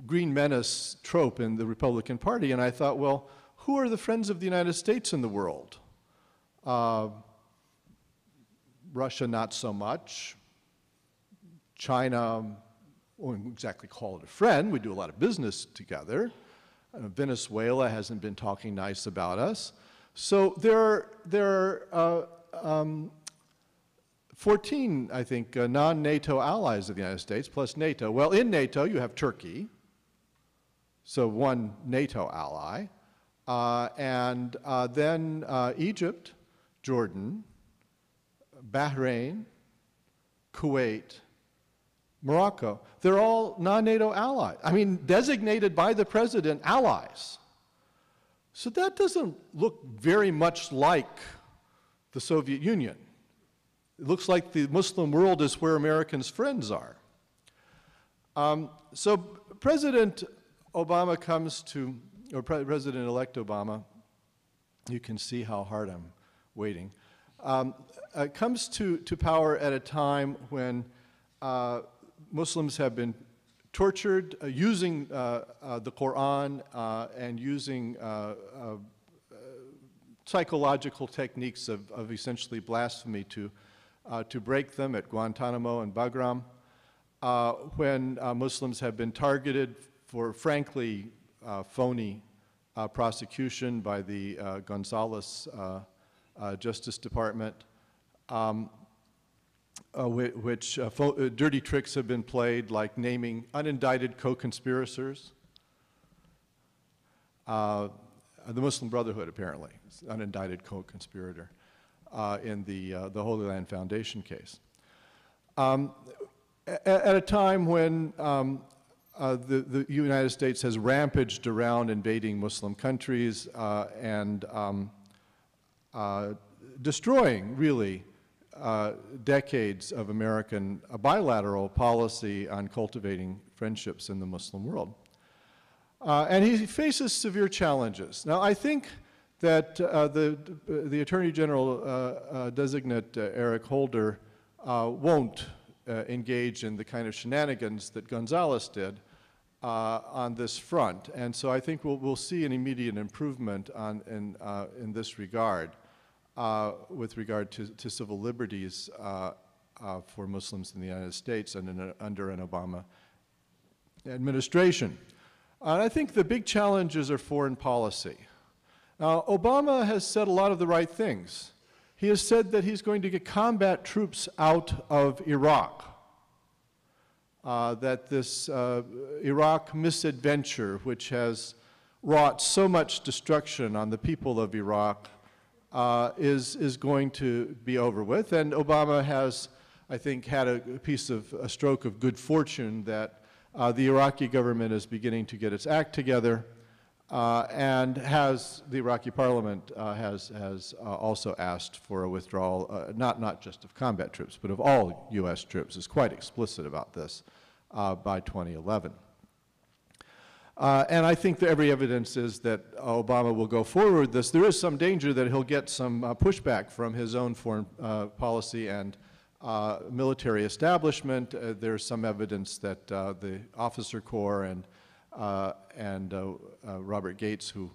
green menace trope in the Republican Party, and I thought, well, who are the friends of the United States in the world? Russia, not so much. China, I wouldn't exactly call it a friend. We do a lot of business together. Venezuela hasn't been talking nice about us. So there are 14, I think, non-NATO allies of the United States, plus NATO. Well, in NATO, you have Turkey, so one NATO ally, and then Egypt, Jordan, Bahrain, Kuwait, Morocco. They're all non-NATO allies. I mean, designated by the president allies. So that doesn't look very much like the Soviet Union. It looks like the Muslim world is where Americans' friends are. So President Obama comes to, or President-elect Obama, you can see how hard I'm waiting, comes to power at a time when Muslims have been tortured using the Quran and using psychological techniques of essentially blasphemy to break them at Guantanamo and Bagram, when Muslims have been targeted for, frankly, phony prosecution by the Gonzales Justice Department, which dirty tricks have been played, like naming unindicted co-conspirators. The Muslim Brotherhood, apparently, is an unindicted co-conspirator in the Holy Land Foundation case. At a time when the United States has rampaged around invading Muslim countries and destroying, really, decades of American bilateral policy on cultivating friendships in the Muslim world. And he faces severe challenges. Now, I think that the Attorney General designate, Eric Holder, won't engage in the kind of shenanigans that Gonzales did on this front. And so I think we'll see an immediate improvement in this regard. With regard to civil liberties for Muslims in the United States and under an Obama administration. And I think the big challenges are foreign policy. Now, Obama has said a lot of the right things. He has said that he's going to get combat troops out of Iraq, that this Iraq misadventure, which has wrought so much destruction on the people of Iraq, is going to be over with. And Obama has, I think, had a stroke of good fortune that the Iraqi government is beginning to get its act together, and the Iraqi parliament has also asked for a withdrawal, not just of combat troops, but of all U.S. troops, is quite explicit about this, by 2011. And I think that every evidence is that Obama will go forward with this. There is some danger that he'll get some pushback from his own foreign policy and military establishment. There's some evidence that the officer corps and Robert Gates, who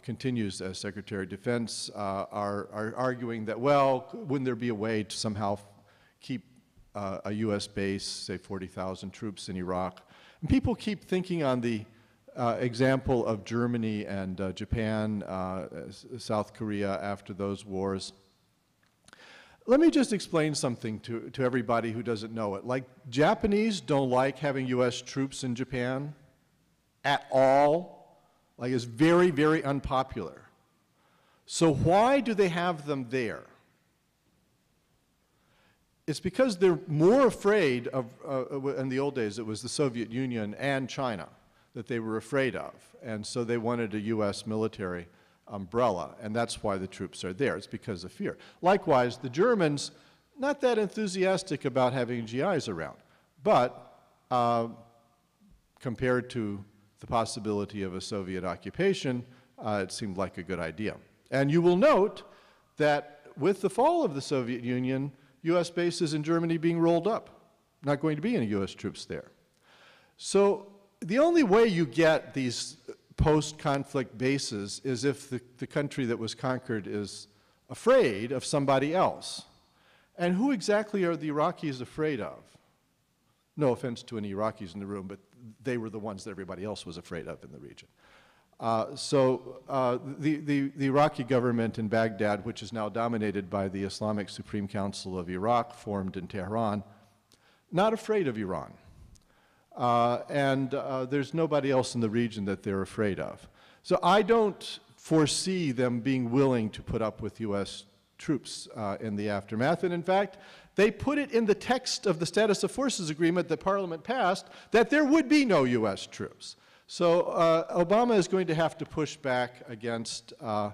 continues as Secretary of Defense, are arguing that, well, wouldn't there be a way to somehow keep a U.S. base, say 40,000 troops in Iraq? And people keep thinking on the example of Germany and Japan, South Korea after those wars. Let me just explain something to everybody who doesn't know it. Like, Japanese don't like having U.S. troops in Japan at all. Like, it's very, very unpopular. So why do they have them there? It's because they're more afraid of, in the old days, it was the Soviet Union and China that they were afraid of. And so they wanted a U.S. military umbrella, and that's why the troops are there. It's because of fear. Likewise, the Germans, not that enthusiastic about having GIs around, but compared to the possibility of a Soviet occupation, it seemed like a good idea. And you will note that with the fall of the Soviet Union, U.S. bases in Germany being rolled up, not going to be any U.S. troops there. So the only way you get these post-conflict bases is if the country that was conquered is afraid of somebody else. And who exactly are the Iraqis afraid of? No offense to any Iraqis in the room, but they were the ones that everybody else was afraid of in the region. The Iraqi government in Baghdad, which is now dominated by the Islamic Supreme Council of Iraq, formed in Tehran, not afraid of Iran. There's nobody else in the region that they're afraid of. So I don't foresee them being willing to put up with U.S. troops in the aftermath. And in fact, they put it in the text of the Status of Forces Agreement that Parliament passed that there would be no U.S. troops. So Obama is going to have to push back against some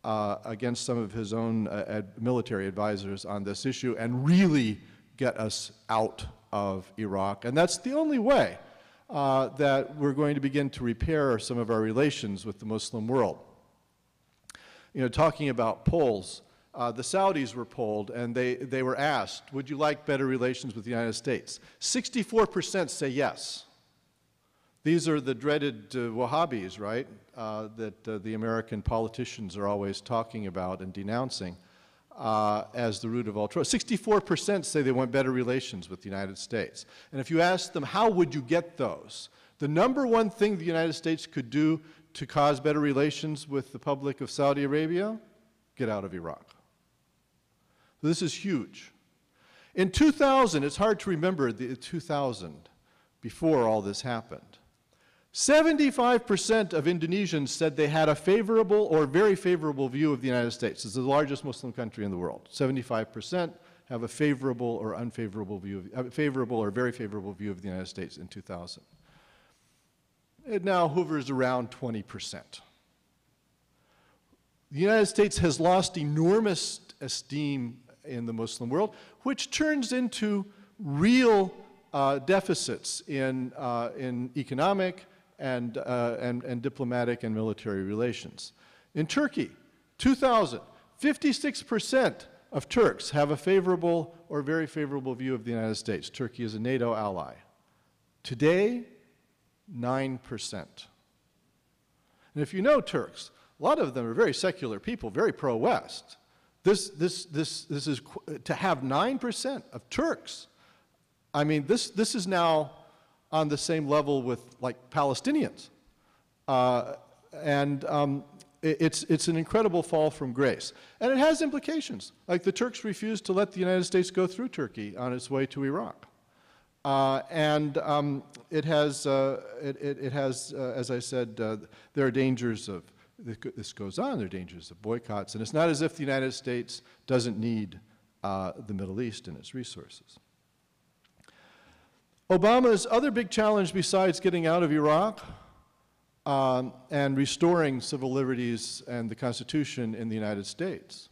of his own military advisors on this issue and really get us out of Iraq. And that's the only way that we're going to begin to repair some of our relations with the Muslim world. You know, talking about polls, the Saudis were polled and they were asked, would you like better relations with the United States? 64% say yes. These are the dreaded Wahhabis, right, that the American politicians are always talking about and denouncing as the root of all trouble. 64% say they want better relations with the United States. And if you ask them, how would you get those? The number one thing the United States could do to cause better relations with the public of Saudi Arabia, get out of Iraq. This is huge. In 2000, it's hard to remember the 2000, before all this happened. 75% of Indonesians said they had a favorable or very favorable view of the United States. It's the largest Muslim country in the world. 75% have a favorable or unfavorable view, favorable or very favorable view of the United States in 2000. It now hovers around 20%. The United States has lost enormous esteem in the Muslim world, which turns into real deficits in economic and diplomatic and military relations. In Turkey, 2000, 56% of Turks have a favorable or very favorable view of the United States. Turkey is a NATO ally. Today, 9%. And if you know Turks, a lot of them are very secular people, very pro-West. This is, to have 9% of Turks, I mean, this is now on the same level with, like, Palestinians. It's an incredible fall from grace. And it has implications. Like, the Turks refused to let the United States go through Turkey on its way to Iraq. It has, as I said, there are dangers of, this goes on, there are dangers of boycotts. And it's not as if the United States doesn't need the Middle East and its resources. Obama's other big challenge, besides getting out of Iraq and restoring civil liberties and the Constitution in the United States,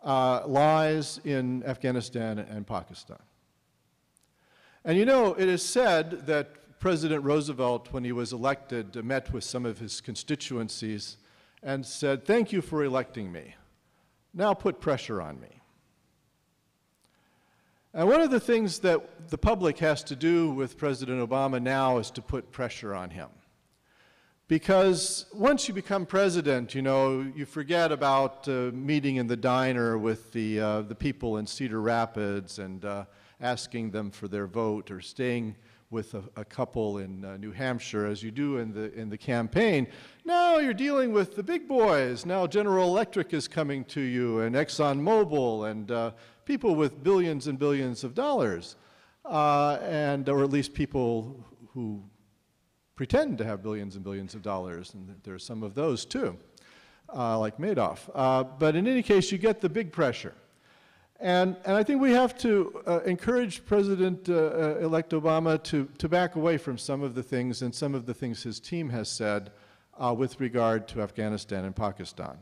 lies in Afghanistan and Pakistan. And you know, it is said that President Roosevelt, when he was elected, met with some of his constituencies and said, "Thank you for electing me. Now put pressure on me." And one of the things that the public has to do with President Obama now is to put pressure on him. Because once you become president, you know, you forget about meeting in the diner with the people in Cedar Rapids and asking them for their vote, or staying with a couple in New Hampshire as you do in the campaign. Now you're dealing with the big boys. Now General Electric is coming to you, and ExxonMobil, and people with billions and billions of dollars, or at least people who pretend to have billions and billions of dollars, and there are some of those too, like Madoff. But in any case, you get the big pressure. And I think we have to encourage President-elect Obama to back away from some of the things, and some of the things his team has said with regard to Afghanistan and Pakistan.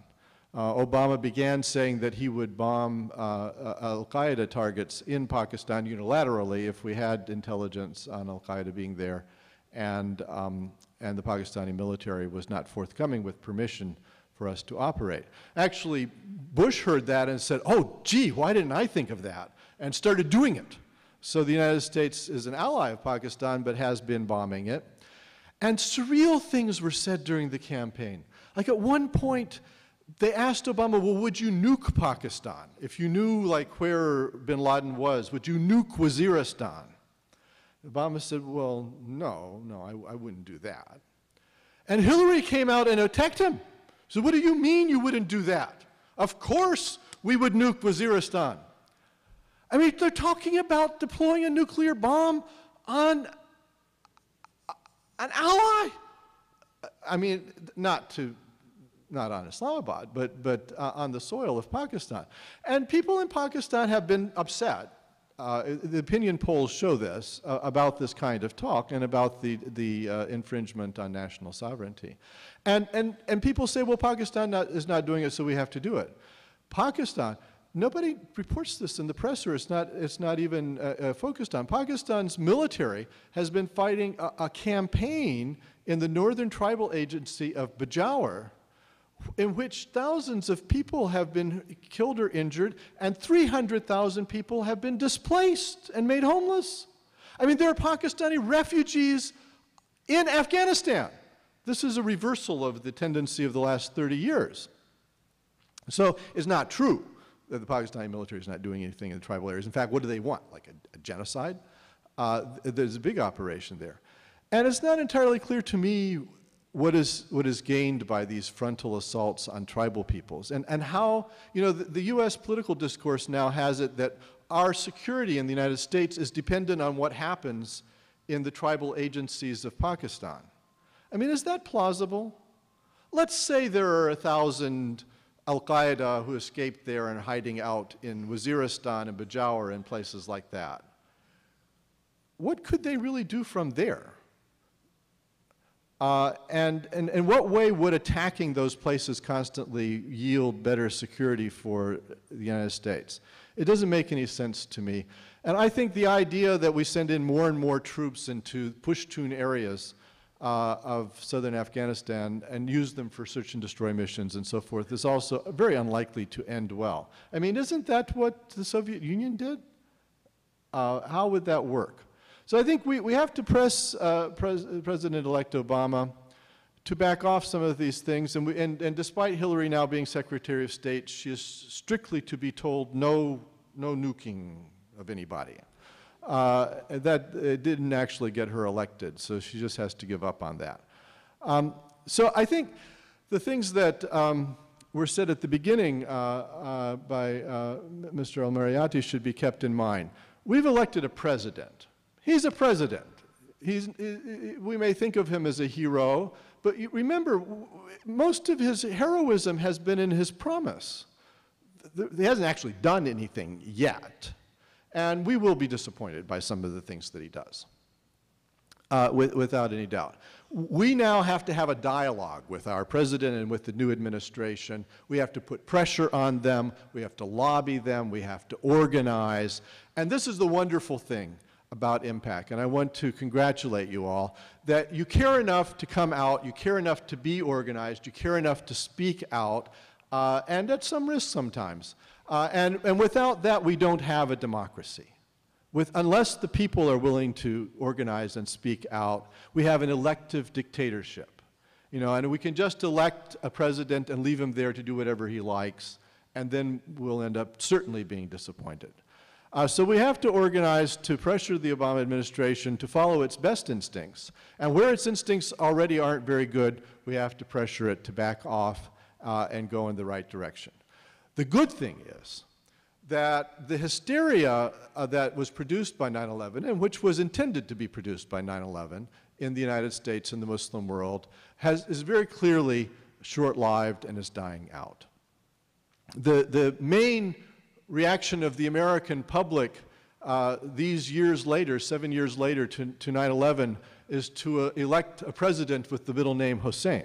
Obama began saying that he would bomb Al-Qaeda targets in Pakistan unilaterally if we had intelligence on Al-Qaeda being there, and the Pakistani military was not forthcoming with permission for us to operate. Actually, Bush heard that and said, "Oh, gee, why didn't I think of that?" and started doing it. So the United States is an ally of Pakistan, but has been bombing it. And surreal things were said during the campaign. Like, at one point, they asked Obama, well, would you nuke Pakistan? If you knew, like, where bin Laden was, would you nuke Waziristan? Obama said, well, no, I wouldn't do that. And Hillary came out and attacked him. So what do you mean you wouldn't do that? Of course we would nuke Waziristan. I mean, they're talking about deploying a nuclear bomb on an ally. I mean, not on Islamabad, but on the soil of Pakistan. And people in Pakistan have been upset. The opinion polls show this, about this kind of talk and about the infringement on national sovereignty. And people say, well, Pakistan is not doing it, so we have to do it. Pakistan, nobody reports this in the press, or it's not even focused on. Pakistan's military has been fighting a campaign in the northern tribal agency of Bajaur, in which thousands of people have been killed or injured, and 300,000 people have been displaced and made homeless. I mean, there are Pakistani refugees in Afghanistan. This is a reversal of the tendency of the last 30 years. So it's not true that the Pakistani military is not doing anything in the tribal areas. In fact, what do they want? Like a genocide? There's a big operation there. And it's not entirely clear to me what is gained by these frontal assaults on tribal peoples, and how, you know, the U.S. political discourse now has it that our security in the United States is dependent on what happens in the tribal agencies of Pakistan. I mean, is that plausible? Let's say there are 1,000 Al-Qaeda who escaped there and are hiding out in Waziristan and Bajaur and places like that. What could they really do from there? And in what way would attacking those places constantly yield better security for the United States? It doesn't make any sense to me. And I think the idea that we send in more and more troops into Pushtun areas of southern Afghanistan and use them for search and destroy missions and so forth is also very unlikely to end well. I mean, isn't that what the Soviet Union did? How would that work? So I think we have to press President-elect Obama to back off some of these things. And despite Hillary now being Secretary of State, she is strictly to be told no nuking of anybody. That didn't actually get her elected, so she just has to give up on that. So I think the things that were said at the beginning by Mr. Al-Marayati should be kept in mind. We've elected a president. He's a president. We may think of him as a hero, but remember, most of his heroism has been in his promise. He hasn't actually done anything yet. And we will be disappointed by some of the things that he does, without any doubt. We now have to have a dialogue with our president and with the new administration. We have to put pressure on them. We have to lobby them. We have to organize. And this is the wonderful thing about MPAC, and I want to congratulate you all, that you care enough to come out, you care enough to be organized, you care enough to speak out, and at some risk sometimes. And without that, we don't have a democracy. Unless the people are willing to organize and speak out, we have an elective dictatorship. You know, and we can just elect a president and leave him there to do whatever he likes, and then we'll end up certainly being disappointed. So we have to organize to pressure the Obama administration to follow its best instincts. And where its instincts already aren't very good, we have to pressure it to back off and go in the right direction. The good thing is that the hysteria that was produced by 9/11, and which was intended to be produced by 9/11 in the United States and the Muslim world, is very clearly short-lived and is dying out. The main reaction of the American public these years later, 7 years later to 9/11, is to elect a president with the middle name Hussein.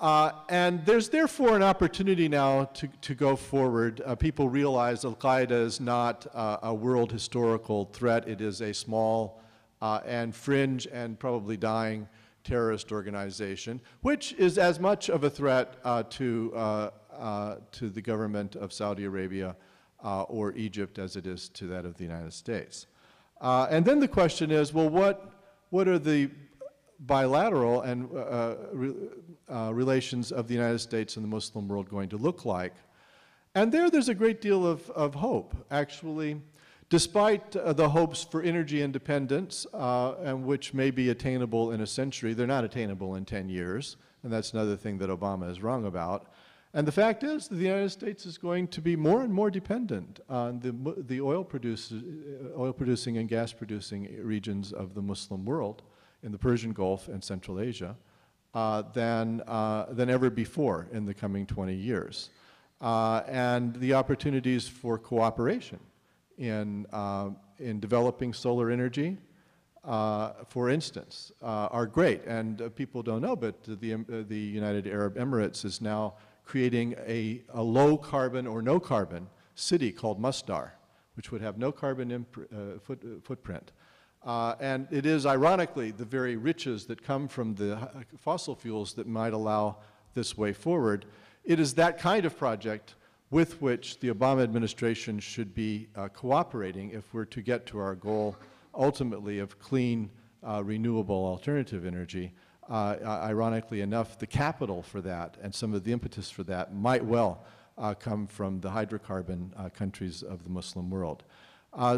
And there's therefore an opportunity now to go forward. People realize Al-Qaeda is not a world historical threat. It is a small and fringe and probably dying terrorist organization, which is as much of a threat to the government of Saudi Arabia or Egypt as it is to that of the United States. And then the question is, well, what are the bilateral and relations of the United States and the Muslim world going to look like? And there's a great deal of hope. Actually, Despite the hopes for energy independence, and which may be attainable in a century, they're not attainable in 10 years, and that's another thing that Obama is wrong about. And the fact is that the United States is going to be more and more dependent on the oil-producing and gas-producing regions of the Muslim world in the Persian Gulf and Central Asia than ever before in the coming 20 years. And the opportunities for cooperation in developing solar energy, for instance, are great. And people don't know, but the United Arab Emirates is now creating a low carbon or no carbon city called Masdar, which would have no carbon footprint. And it is, ironically, the very riches that come from the fossil fuels that might allow this way forward. It is that kind of project with which the Obama administration should be cooperating if we're to get to our goal, ultimately, of clean, renewable alternative energy. Ironically enough, the capital for that and some of the impetus for that might well come from the hydrocarbon countries of the Muslim world.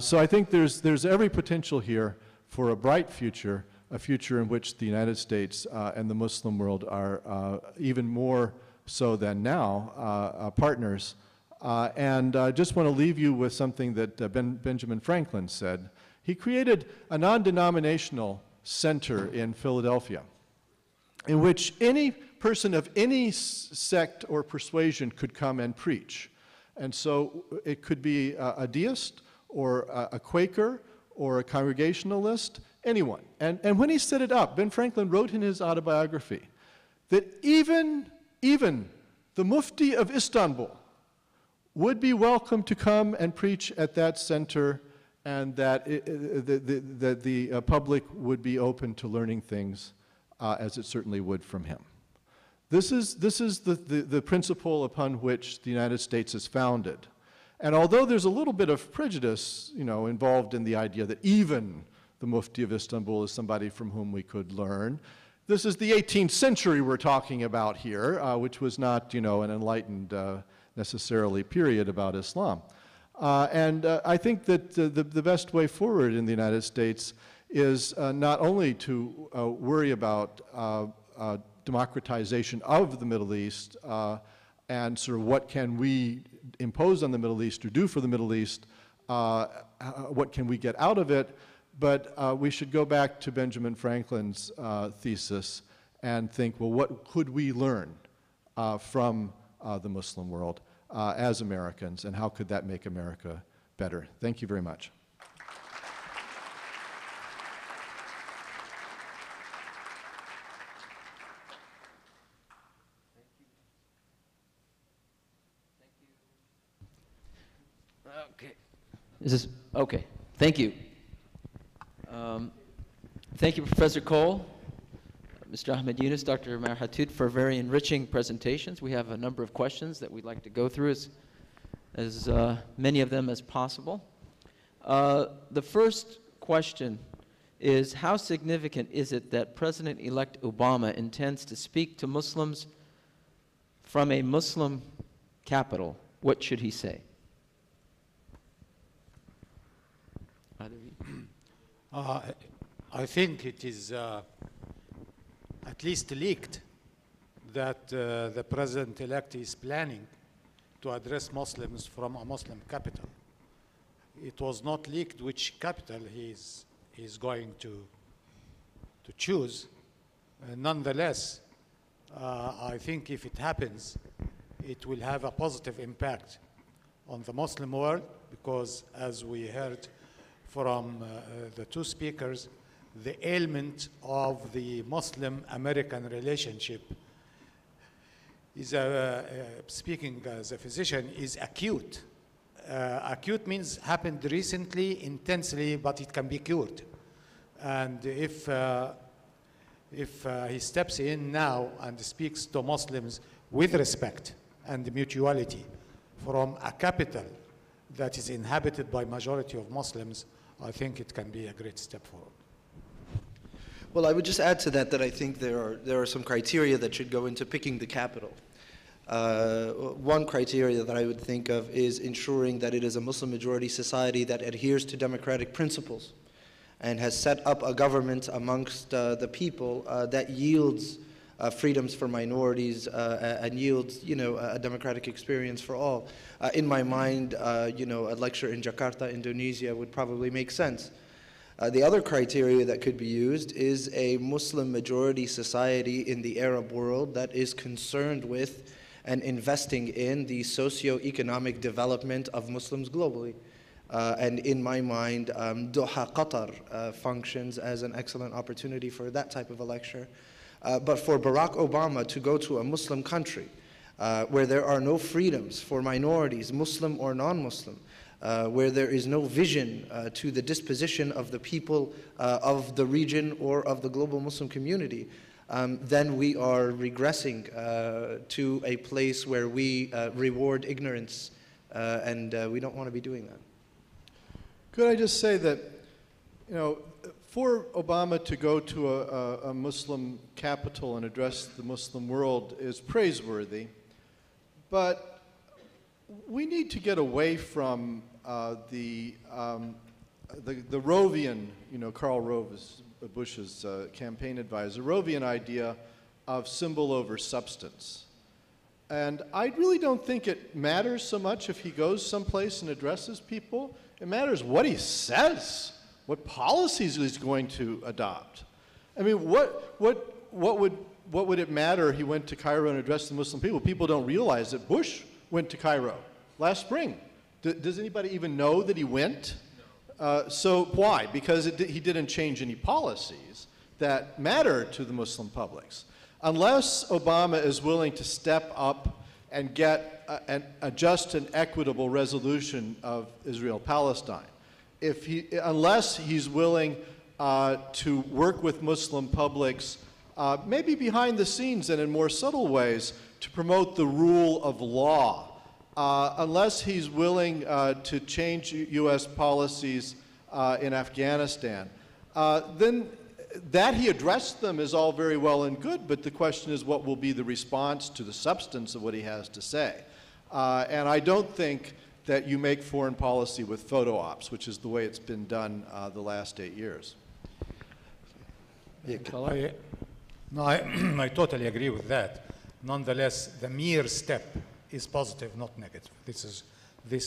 So I think there's every potential here for a bright future, a future in which the United States and the Muslim world are even more so than now partners. And I just want to leave you with something that Benjamin Franklin said. He created a non-denominational center in Philadelphia in which any person of any sect or persuasion could come and preach. And so it could be a deist or a Quaker or a Congregationalist, anyone. And when he set it up, Ben Franklin wrote in his autobiography that even the Mufti of Istanbul would be welcome to come and preach at that center, and that the public would be open to learning things as it certainly would from him. This is the principle upon which the United States is founded. And although there's a little bit of prejudice, involved in the idea that even the Mufti of Istanbul is somebody from whom we could learn, this is the 18th century we're talking about here, which was not, an enlightened necessarily period about Islam. And I think that the best way forward in the United States is not only to worry about democratization of the Middle East and sort of what can we impose on the Middle East or do for the Middle East, what can we get out of it, but we should go back to Benjamin Franklin's thesis and think, well, what could we learn from the Muslim world as Americans, and how could that make America better? Thank you very much. Okay. Is this okay? Thank you. Thank you, Professor Cole, Mr. Ahmed Younis, Dr. Maher Hathout, for very enriching presentations. We have a number of questions that we'd like to go through, as many of them as possible. The first question is, how significant is it that President-elect Obama intends to speak to Muslims from a Muslim capital? What should he say? I think it is at least leaked that the president-elect is planning to address Muslims from a Muslim capital. It was not leaked which capital he's going to choose. Nonetheless, I think if it happens, it will have a positive impact on the Muslim world, because as we heard from the two speakers, the ailment of the Muslim-American relationship is, speaking as a physician, is acute. Acute means happened recently, intensely, but it can be cured. And if he steps in now and speaks to Muslims with respect and mutuality from a capital that is inhabited by majority of Muslims, I think it can be a great step forward. Well, I would just add to that I think there are some criteria that should go into picking the capital. One criteria that I would think of is ensuring that it is a Muslim majority society that adheres to democratic principles and has set up a government amongst the people that yields freedoms for minorities and yields, a democratic experience for all. In my mind, a lecture in Jakarta, Indonesia would probably make sense. The other criteria that could be used is a Muslim majority society in the Arab world that is concerned with and investing in the socio-economic development of Muslims globally. And in my mind, Doha, Qatar functions as an excellent opportunity for that type of a lecture. But for Barack Obama to go to a Muslim country where there are no freedoms for minorities, Muslim or non-Muslim, where there is no vision to the disposition of the people of the region or of the global Muslim community, then we are regressing to a place where we reward ignorance, and we don't want to be doing that. Could I just say that, for Obama to go to a Muslim capital and address the Muslim world is praiseworthy, but we need to get away from the Rovian, Karl Rove is Bush's campaign advisor, Rovian idea of symbol over substance. And I really don't think it matters so much if he goes someplace and addresses people. It matters what he says, what policies he's going to adopt. I mean, what would it matter he went to Cairo and addressed the Muslim people? People don't realize that Bush went to Cairo last spring. Does anybody even know that he went? So why? Because he didn't change any policies that matter to the Muslim publics. Unless Obama is willing to step up and get a just and equitable resolution of Israel-Palestine, unless he's willing to work with Muslim publics, maybe behind the scenes and in more subtle ways, to promote the rule of law, unless he's willing to change U.S. policies in Afghanistan, then that he addressed them is all very well and good, but the question is what will be the response to the substance of what he has to say. And I don't think that you make foreign policy with photo ops, which is the way it's been done the last 8 years. I totally agree with that. Nonetheless, the mere step is positive, not negative. This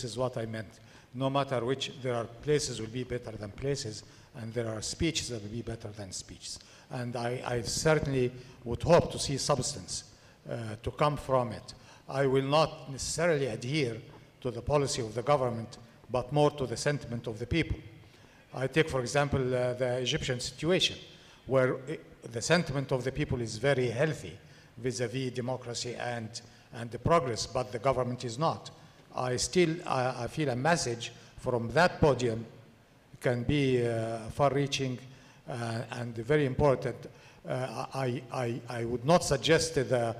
is what I meant. No matter which, there are places will be better than places, and there are speeches that will be better than speeches. And I certainly would hope to see substance to come from it. I will not necessarily adhere to the policy of the government, but more to the sentiment of the people. I take, for example, the Egyptian situation, where the sentiment of the people is very healthy vis-a-vis democracy and the progress, but the government is not. I feel a message from that podium can be far-reaching and very important. I would not suggest the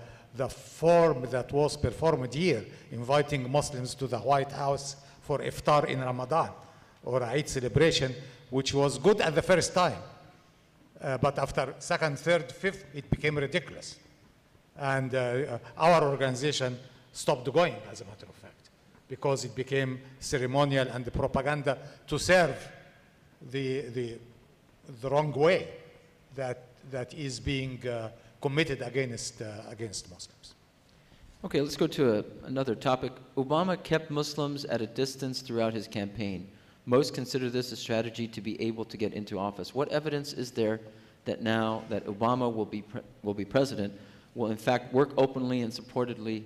form that was performed here, inviting Muslims to the White House for iftar in Ramadan or a Eid celebration, which was good at the first time. But after second, third, fifth, it became ridiculous. And our organization stopped going, as a matter of fact, because it became ceremonial and the propaganda to serve the wrong way that is being committed against Muslims. Okay, let's go to another topic. Obama kept Muslims at a distance throughout his campaign. Most consider this a strategy to be able to get into office. What evidence is there that now that Obama will be president, will in fact work openly and supportively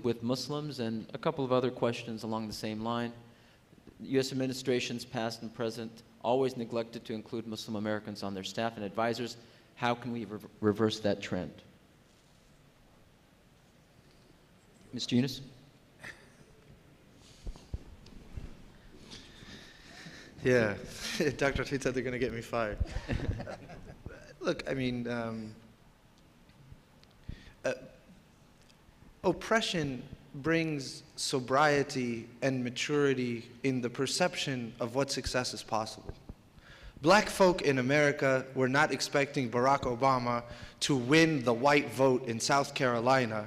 with Muslims? And a couple of other questions along the same line. U.S. administrations, past and present, always neglected to include Muslim Americans on their staff and advisors. How can we reverse that trend? Mr. Younis? Yeah, Dr. Hathout said they're going to get me fired. Look, I mean, oppression brings sobriety and maturity in the perception of what success is possible. Black folk in America were not expecting Barack Obama to win the white vote in South Carolina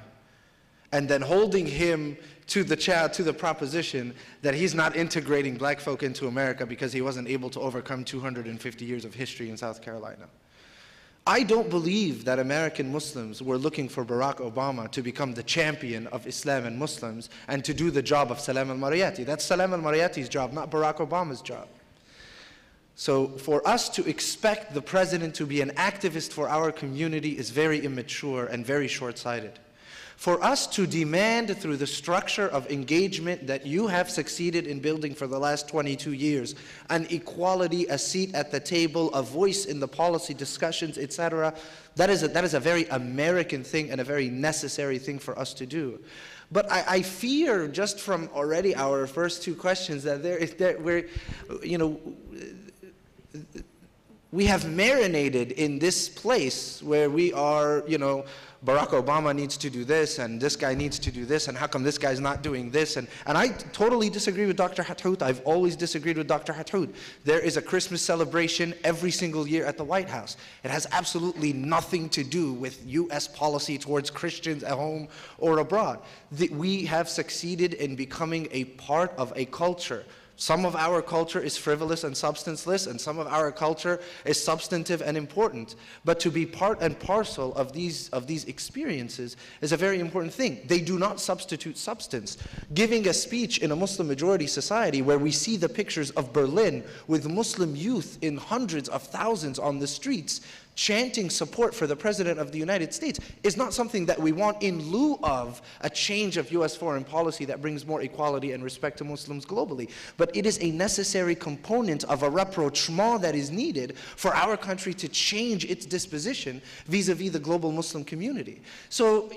and then holding him to the proposition that he's not integrating black folk into America because he wasn't able to overcome 250 years of history in South Carolina. I don't believe that American Muslims were looking for Barack Obama to become the champion of Islam and Muslims and to do the job of Salam Al-Marayati. That's Salam Al-Marayati's job, not Barack Obama's job. So for us to expect the president to be an activist for our community is very immature and very short-sighted. For us to demand through the structure of engagement that you have succeeded in building for the last 22 years, an equality, a seat at the table, a voice in the policy discussions, etc., that is a very American thing and a very necessary thing for us to do. But I fear, just from already our first two questions, that we have marinated in this place where we are, Barack Obama needs to do this, and this guy needs to do this, and how come this guy's not doing this? And I totally disagree with Dr. Hathout. I've always disagreed with Dr. Hathout. There is a Christmas celebration every single year at the White House. It has absolutely nothing to do with US policy towards Christians at home or abroad. We have succeeded in becoming a part of a culture. Some of our culture is frivolous and substanceless, and some of our culture is substantive and important. But to be part and parcel of these experiences is a very important thing. They do not substitute substance. Giving a speech in a Muslim majority society where we see the pictures of Berlin with Muslim youth in hundreds of thousands on the streets chanting support for the President of the United States is not something that we want in lieu of a change of US foreign policy that brings more equality and respect to Muslims globally. But it is a necessary component of a rapprochement that is needed for our country to change its disposition vis-a-vis the global Muslim community. So,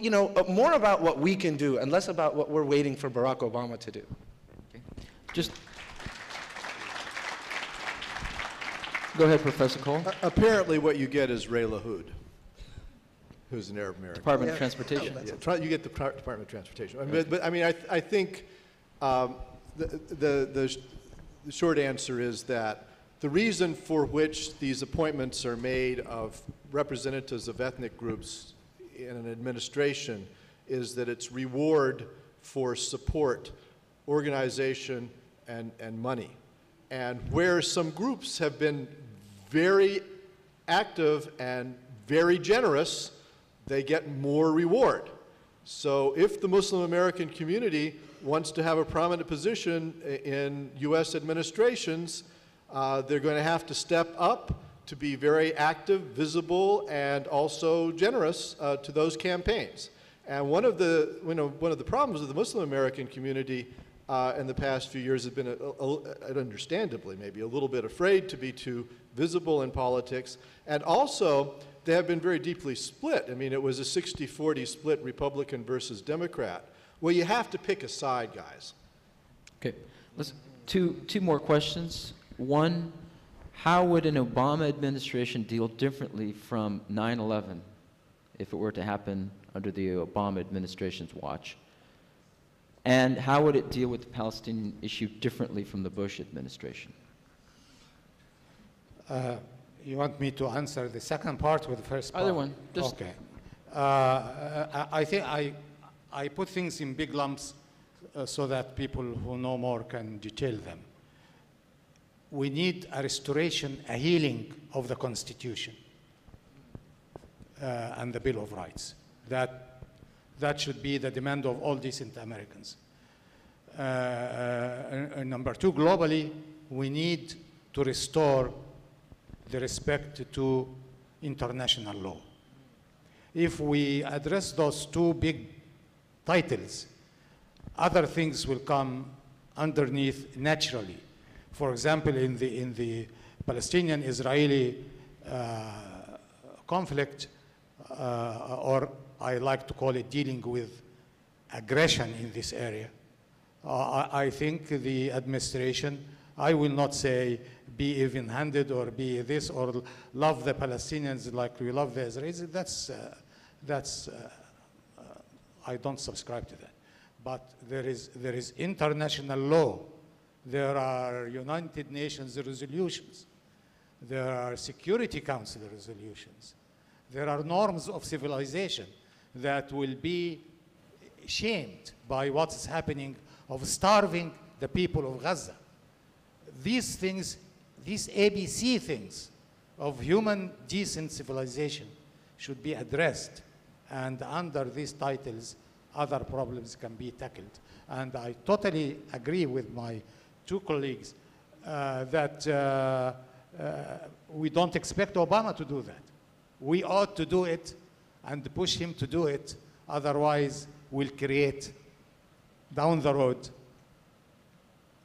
more about what we can do and less about what we're waiting for Barack Obama to do. Okay. Just go ahead, Professor Cole. Apparently what you get is Ray LaHood, who's an Arab American. Department of Transportation. Yeah, you get the Department of Transportation. But I mean, I think the short answer is that the reason for which these appointments are made of representatives of ethnic groups in an administration is that it's reward for support, organization, and money. And where some groups have been very active and very generous, they get more reward. So if the Muslim American community wants to have a prominent position in US administrations, they're going to have to step up to be very active, visible, and also generous to those campaigns. And one of the problems of the Muslim American community in the past few years has been, understandably maybe, a little bit afraid to be too visible in politics. And also, they have been very deeply split. I mean, it was a 60-40 split, Republican versus Democrat. Well, you have to pick a side, guys. Okay. Two more questions. One, how would an Obama administration deal differently from 9/11 if it were to happen under the Obama administration's watch? And how would it deal with the Palestinian issue differently from the Bush administration? You want me to answer the second part or the first part? Either one. Just okay. I think I put things in big lumps so that people who know more can detail them. We need a restoration, a healing of the Constitution and the Bill of Rights. That should be the demand of all decent Americans. Number two, globally, we need to restore the respect to international law. If we address those two big titles, other things will come underneath naturally. For example, in the Palestinian-Israeli conflict, or I like to call it dealing with aggression in this area, I think the administration, I will not say be even-handed or be this or love the Palestinians like we love the Israelis. That's I don't subscribe to that. But there is international law. There are United Nations resolutions. There are Security Council resolutions. There are norms of civilization that will be shamed by what is happening of starving the people of Gaza. These things, these ABC things of human decent civilization should be addressed, and under these titles, other problems can be tackled. And I totally agree with my two colleagues that we don't expect Obama to do that. We ought to do it and push him to do it, otherwise we'll create down the road,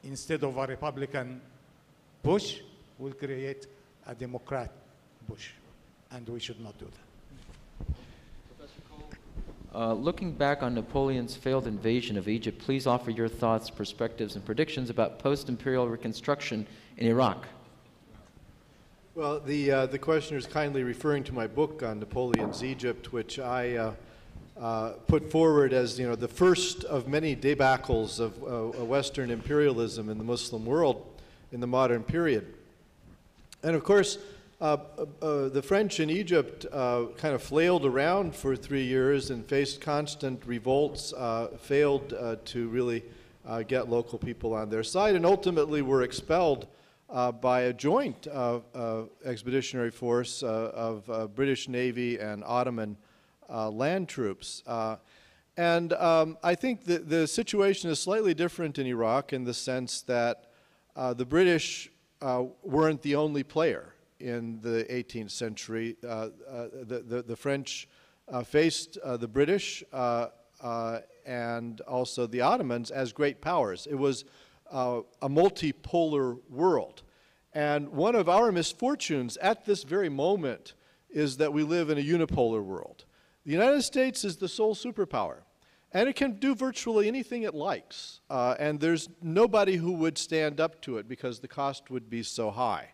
instead of a Republican Bush, we'll create a Democrat Bush, and we should not do that. Looking back on Napoleon's failed invasion of Egypt, please offer your thoughts, perspectives, and predictions about post-imperial reconstruction in Iraq. Well, the questioner is kindly referring to my book on Napoleon's Egypt, which I put forward as, you know, the first of many debacles of Western imperialism in the Muslim world in the modern period. And of course, the French in Egypt kind of flailed around for 3 years and faced constant revolts, failed to really get local people on their side, and ultimately were expelled by a joint expeditionary force of British Navy and Ottoman land troops. And I think that the situation is slightly different in Iraq in the sense that the British weren't the only player in the 18th century. The French faced the British and also the Ottomans as great powers. It was a multipolar world. And one of our misfortunes at this very moment is that we live in a unipolar world. The United States is the sole superpower, and it can do virtually anything it likes. And there's nobody who would stand up to it because the cost would be so high.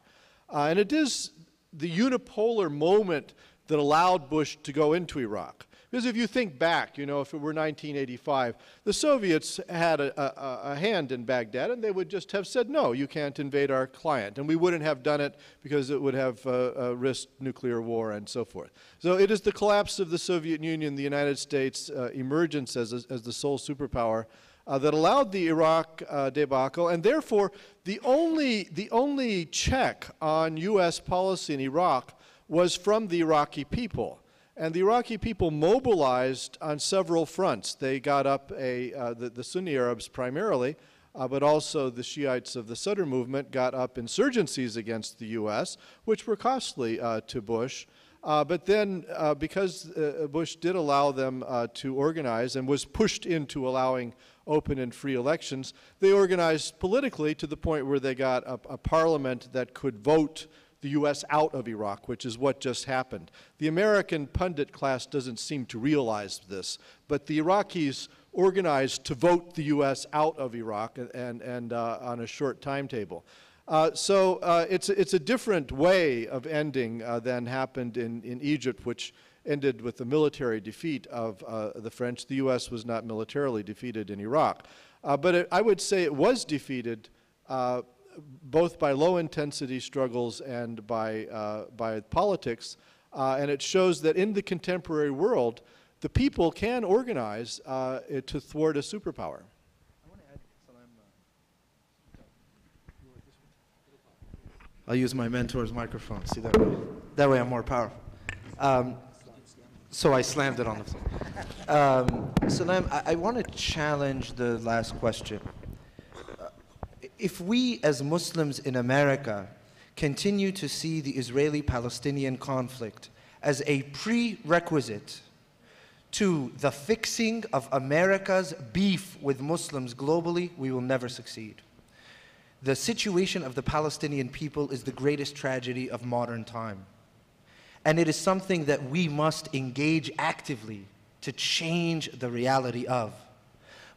And it is the unipolar moment that allowed Bush to go into Iraq. Because if you think back, you know, if it were 1985, the Soviets had a hand in Baghdad, and they would just have said, no, you can't invade our client. And we wouldn't have done it because it would have risked nuclear war and so forth. So it is the collapse of the Soviet Union, the United States' emergence as the sole superpower that allowed the Iraq debacle, and therefore the only check on U.S. policy in Iraq was from the Iraqi people. And the Iraqi people mobilized on several fronts. They got up the Sunni Arabs primarily, but also the Shiites of the Sadr movement got up insurgencies against the U.S., which were costly to Bush. But then, because Bush did allow them to organize and was pushed into allowing open and free elections, they organized politically to the point where they got a parliament that could vote the U.S. out of Iraq, which is what just happened. The American pundit class doesn't seem to realize this, but the Iraqis organized to vote the U.S. out of Iraq and on a short timetable. So it's a different way of ending than happened in Egypt, which ended with the military defeat of the French. The U.S. was not militarily defeated in Iraq. But I would say it was defeated both by low-intensity struggles and by politics. And it shows that in the contemporary world, the people can organize to thwart a superpower. I'll use my mentor's microphone. See, that way I'm more powerful. So I slammed it on the floor. Salam, I want to challenge the last question. If we as Muslims in America continue to see the Israeli-Palestinian conflict as a prerequisite to the fixing of America's beef with Muslims globally, we will never succeed. The situation of the Palestinian people is the greatest tragedy of modern time. And it is something that we must engage actively to change the reality of.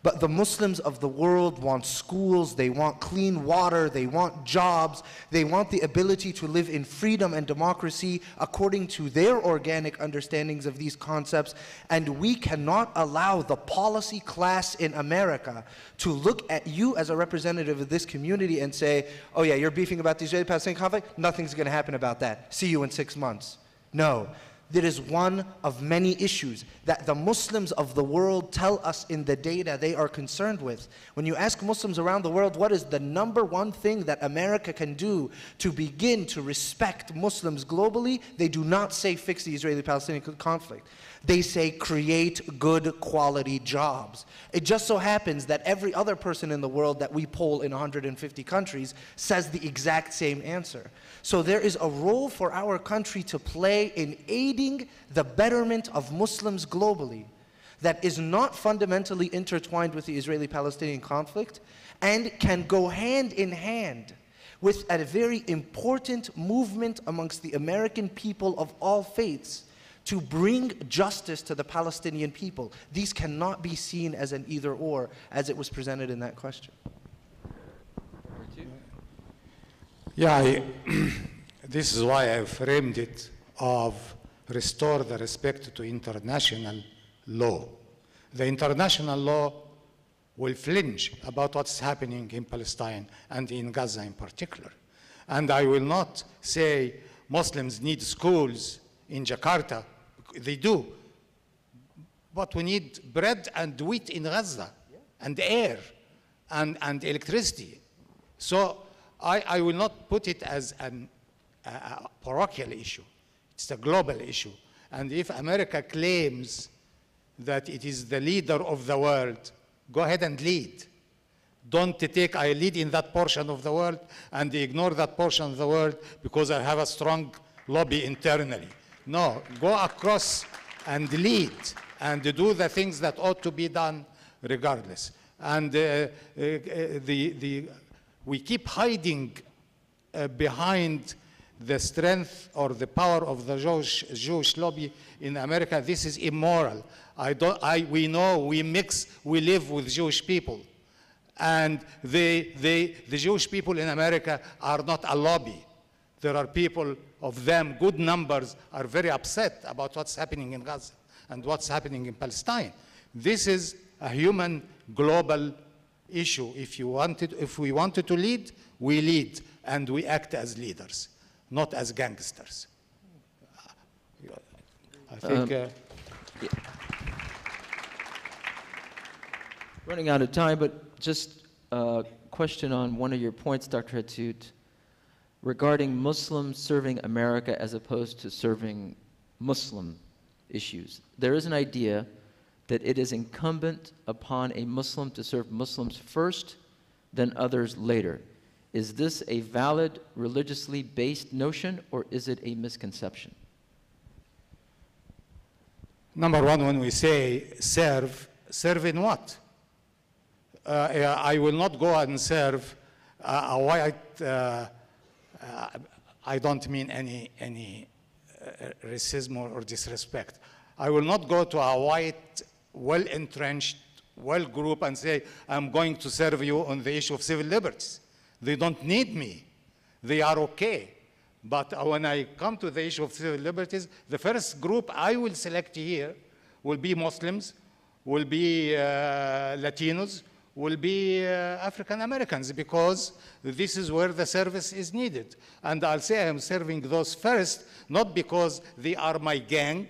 But the Muslims of the world want schools, they want clean water, they want jobs, they want the ability to live in freedom and democracy according to their organic understandings of these concepts. And we cannot allow the policy class in America to look at you as a representative of this community and say, oh yeah, you're beefing about the Israeli-Palestinian conflict? Nothing's going to happen about that. See you in 6 months. No. There is one of many issues that the Muslims of the world tell us in the data they are concerned with. When you ask Muslims around the world, what is the number one thing that America can do to begin to respect Muslims globally, they do not say fix the Israeli-Palestinian conflict. They say create good quality jobs. It just so happens that every other person in the world that we poll in 150 countries says the exact same answer. So there is a role for our country to play in aiding the betterment of Muslims globally that is not fundamentally intertwined with the Israeli-Palestinian conflict and can go hand in hand with a very important movement amongst the American people of all faiths to bring justice to the Palestinian people. These cannot be seen as an either or, as it was presented in that question. Yeah, this is why I framed it of restore the respect to international law. The international law will flinch about what's happening in Palestine and in Gaza in particular. And I will not say Muslims need schools in Jakarta. They do. But we need bread and wheat in Gaza, and air, and electricity. So I will not put it as a parochial issue. It's a global issue. And if America claims that it is the leader of the world, go ahead and lead. Don't take I lead in that portion of the world and ignore that portion of the world because I have a strong lobby internally. No, go across and lead and do the things that ought to be done regardless. And we keep hiding behind the strength or the power of the Jewish lobby in America. This is immoral. We know, we live with Jewish people. And the Jewish people in America are not a lobby. There are people of them, good numbers, are very upset about what's happening in Gaza and what's happening in Palestine. This is a human global issue. If we wanted to lead, we lead and we act as leaders, not as gangsters. I think. Running out of time, but just a question on one of your points, Dr. Hathout, regarding Muslims serving America as opposed to serving Muslim issues. There is an idea that it is incumbent upon a Muslim to serve Muslims first, then others later. Is this a valid, religiously based notion, or is it a misconception? Number one, when we say serve in what? I will not go and serve a white, I don't mean any racism or disrespect. I will not go to a white, well-entrenched, group and say, I'm going to serve you on the issue of civil liberties. They don't need me. They are okay. But when I come to the issue of civil liberties, the first group I will select here will be Muslims, will be Latinos, will be African Americans, because this is where the service is needed. And I'll say I'm serving those first, not because they are my gang,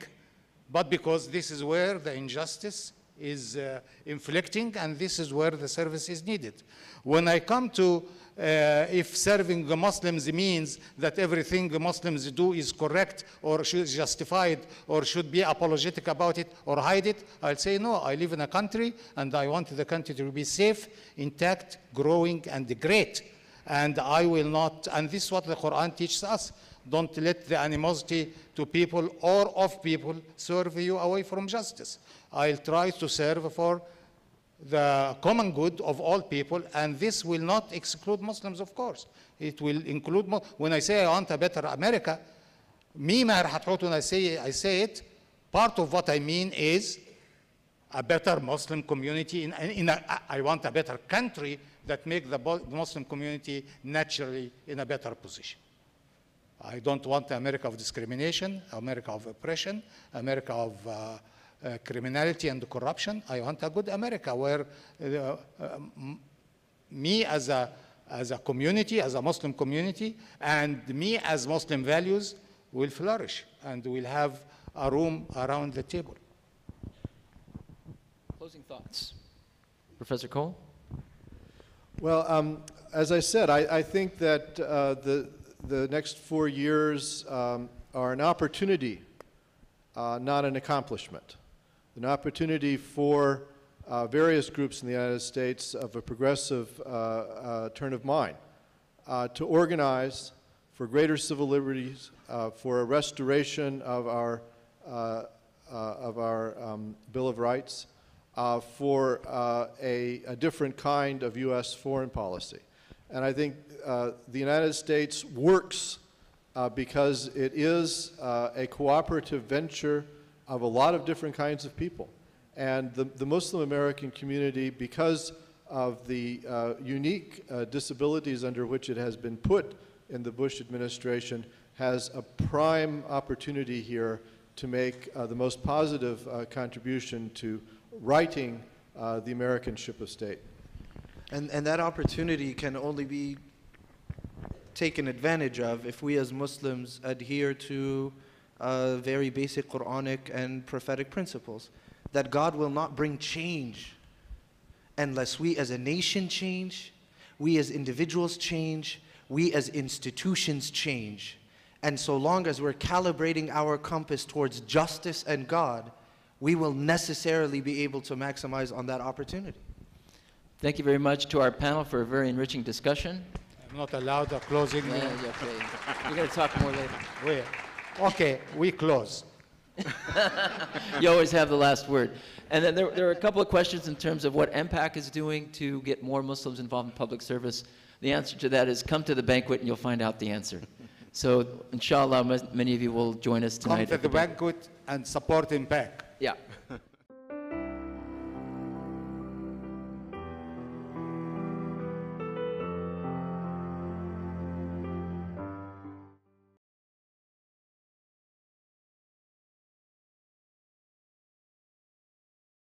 but because this is where the injustice is inflicting, and this is where the service is needed. When I come to if serving the Muslims means that everything the Muslims do is correct or should justified or should be apologetic about it or hide it, I'll say no. I live in a country and I want the country to be safe, intact, growing, and great. And I will not, and this is what the Quran teaches us. Don't let the animosity to people or of people serve you away from justice. I'll try to serve for the common good of all people, and this will not exclude Muslims, of course. It will include, when I say I want a better America, me, Maher Hathout, when I say it, part of what I mean is a better Muslim community. I want a better country that makes the Muslim community naturally in a better position. I don't want America of discrimination, America of oppression, America of criminality and corruption. I want a good America where me as a community, as a Muslim community, and me as Muslim values will flourish, and we'll have a room around the table. Closing thoughts. Professor Cole? Well, as I said, I think that the next 4 years are an opportunity, not an accomplishment. An opportunity for various groups in the United States of a progressive turn of mind to organize for greater civil liberties, for a restoration of our Bill of Rights, for a different kind of U.S. foreign policy. And I think the United States works because it is a cooperative venture of a lot of different kinds of people. And the Muslim American community, because of the unique disabilities under which it has been put in the Bush administration, has a prime opportunity here to make the most positive contribution to righting the American ship of state. And that opportunity can only be taken advantage of if we as Muslims adhere to very basic Quranic and prophetic principles. That God will not bring change unless we as a nation change, we as individuals change, we as institutions change. And so long as we're calibrating our compass towards justice and God, we will necessarily be able to maximize on that opportunity. Thank you very much to our panel for a very enriching discussion. I'm not allowed a closing. Yeah, okay. You're going to talk more later. Wait. Okay, we close. You always have the last word. And then there are a couple of questions in terms of what MPAC is doing to get more Muslims involved in public service. The answer to that is come to the banquet and you'll find out the answer. So, inshallah, many of you will join us tonight. Come to the banquet and support MPAC. Yeah.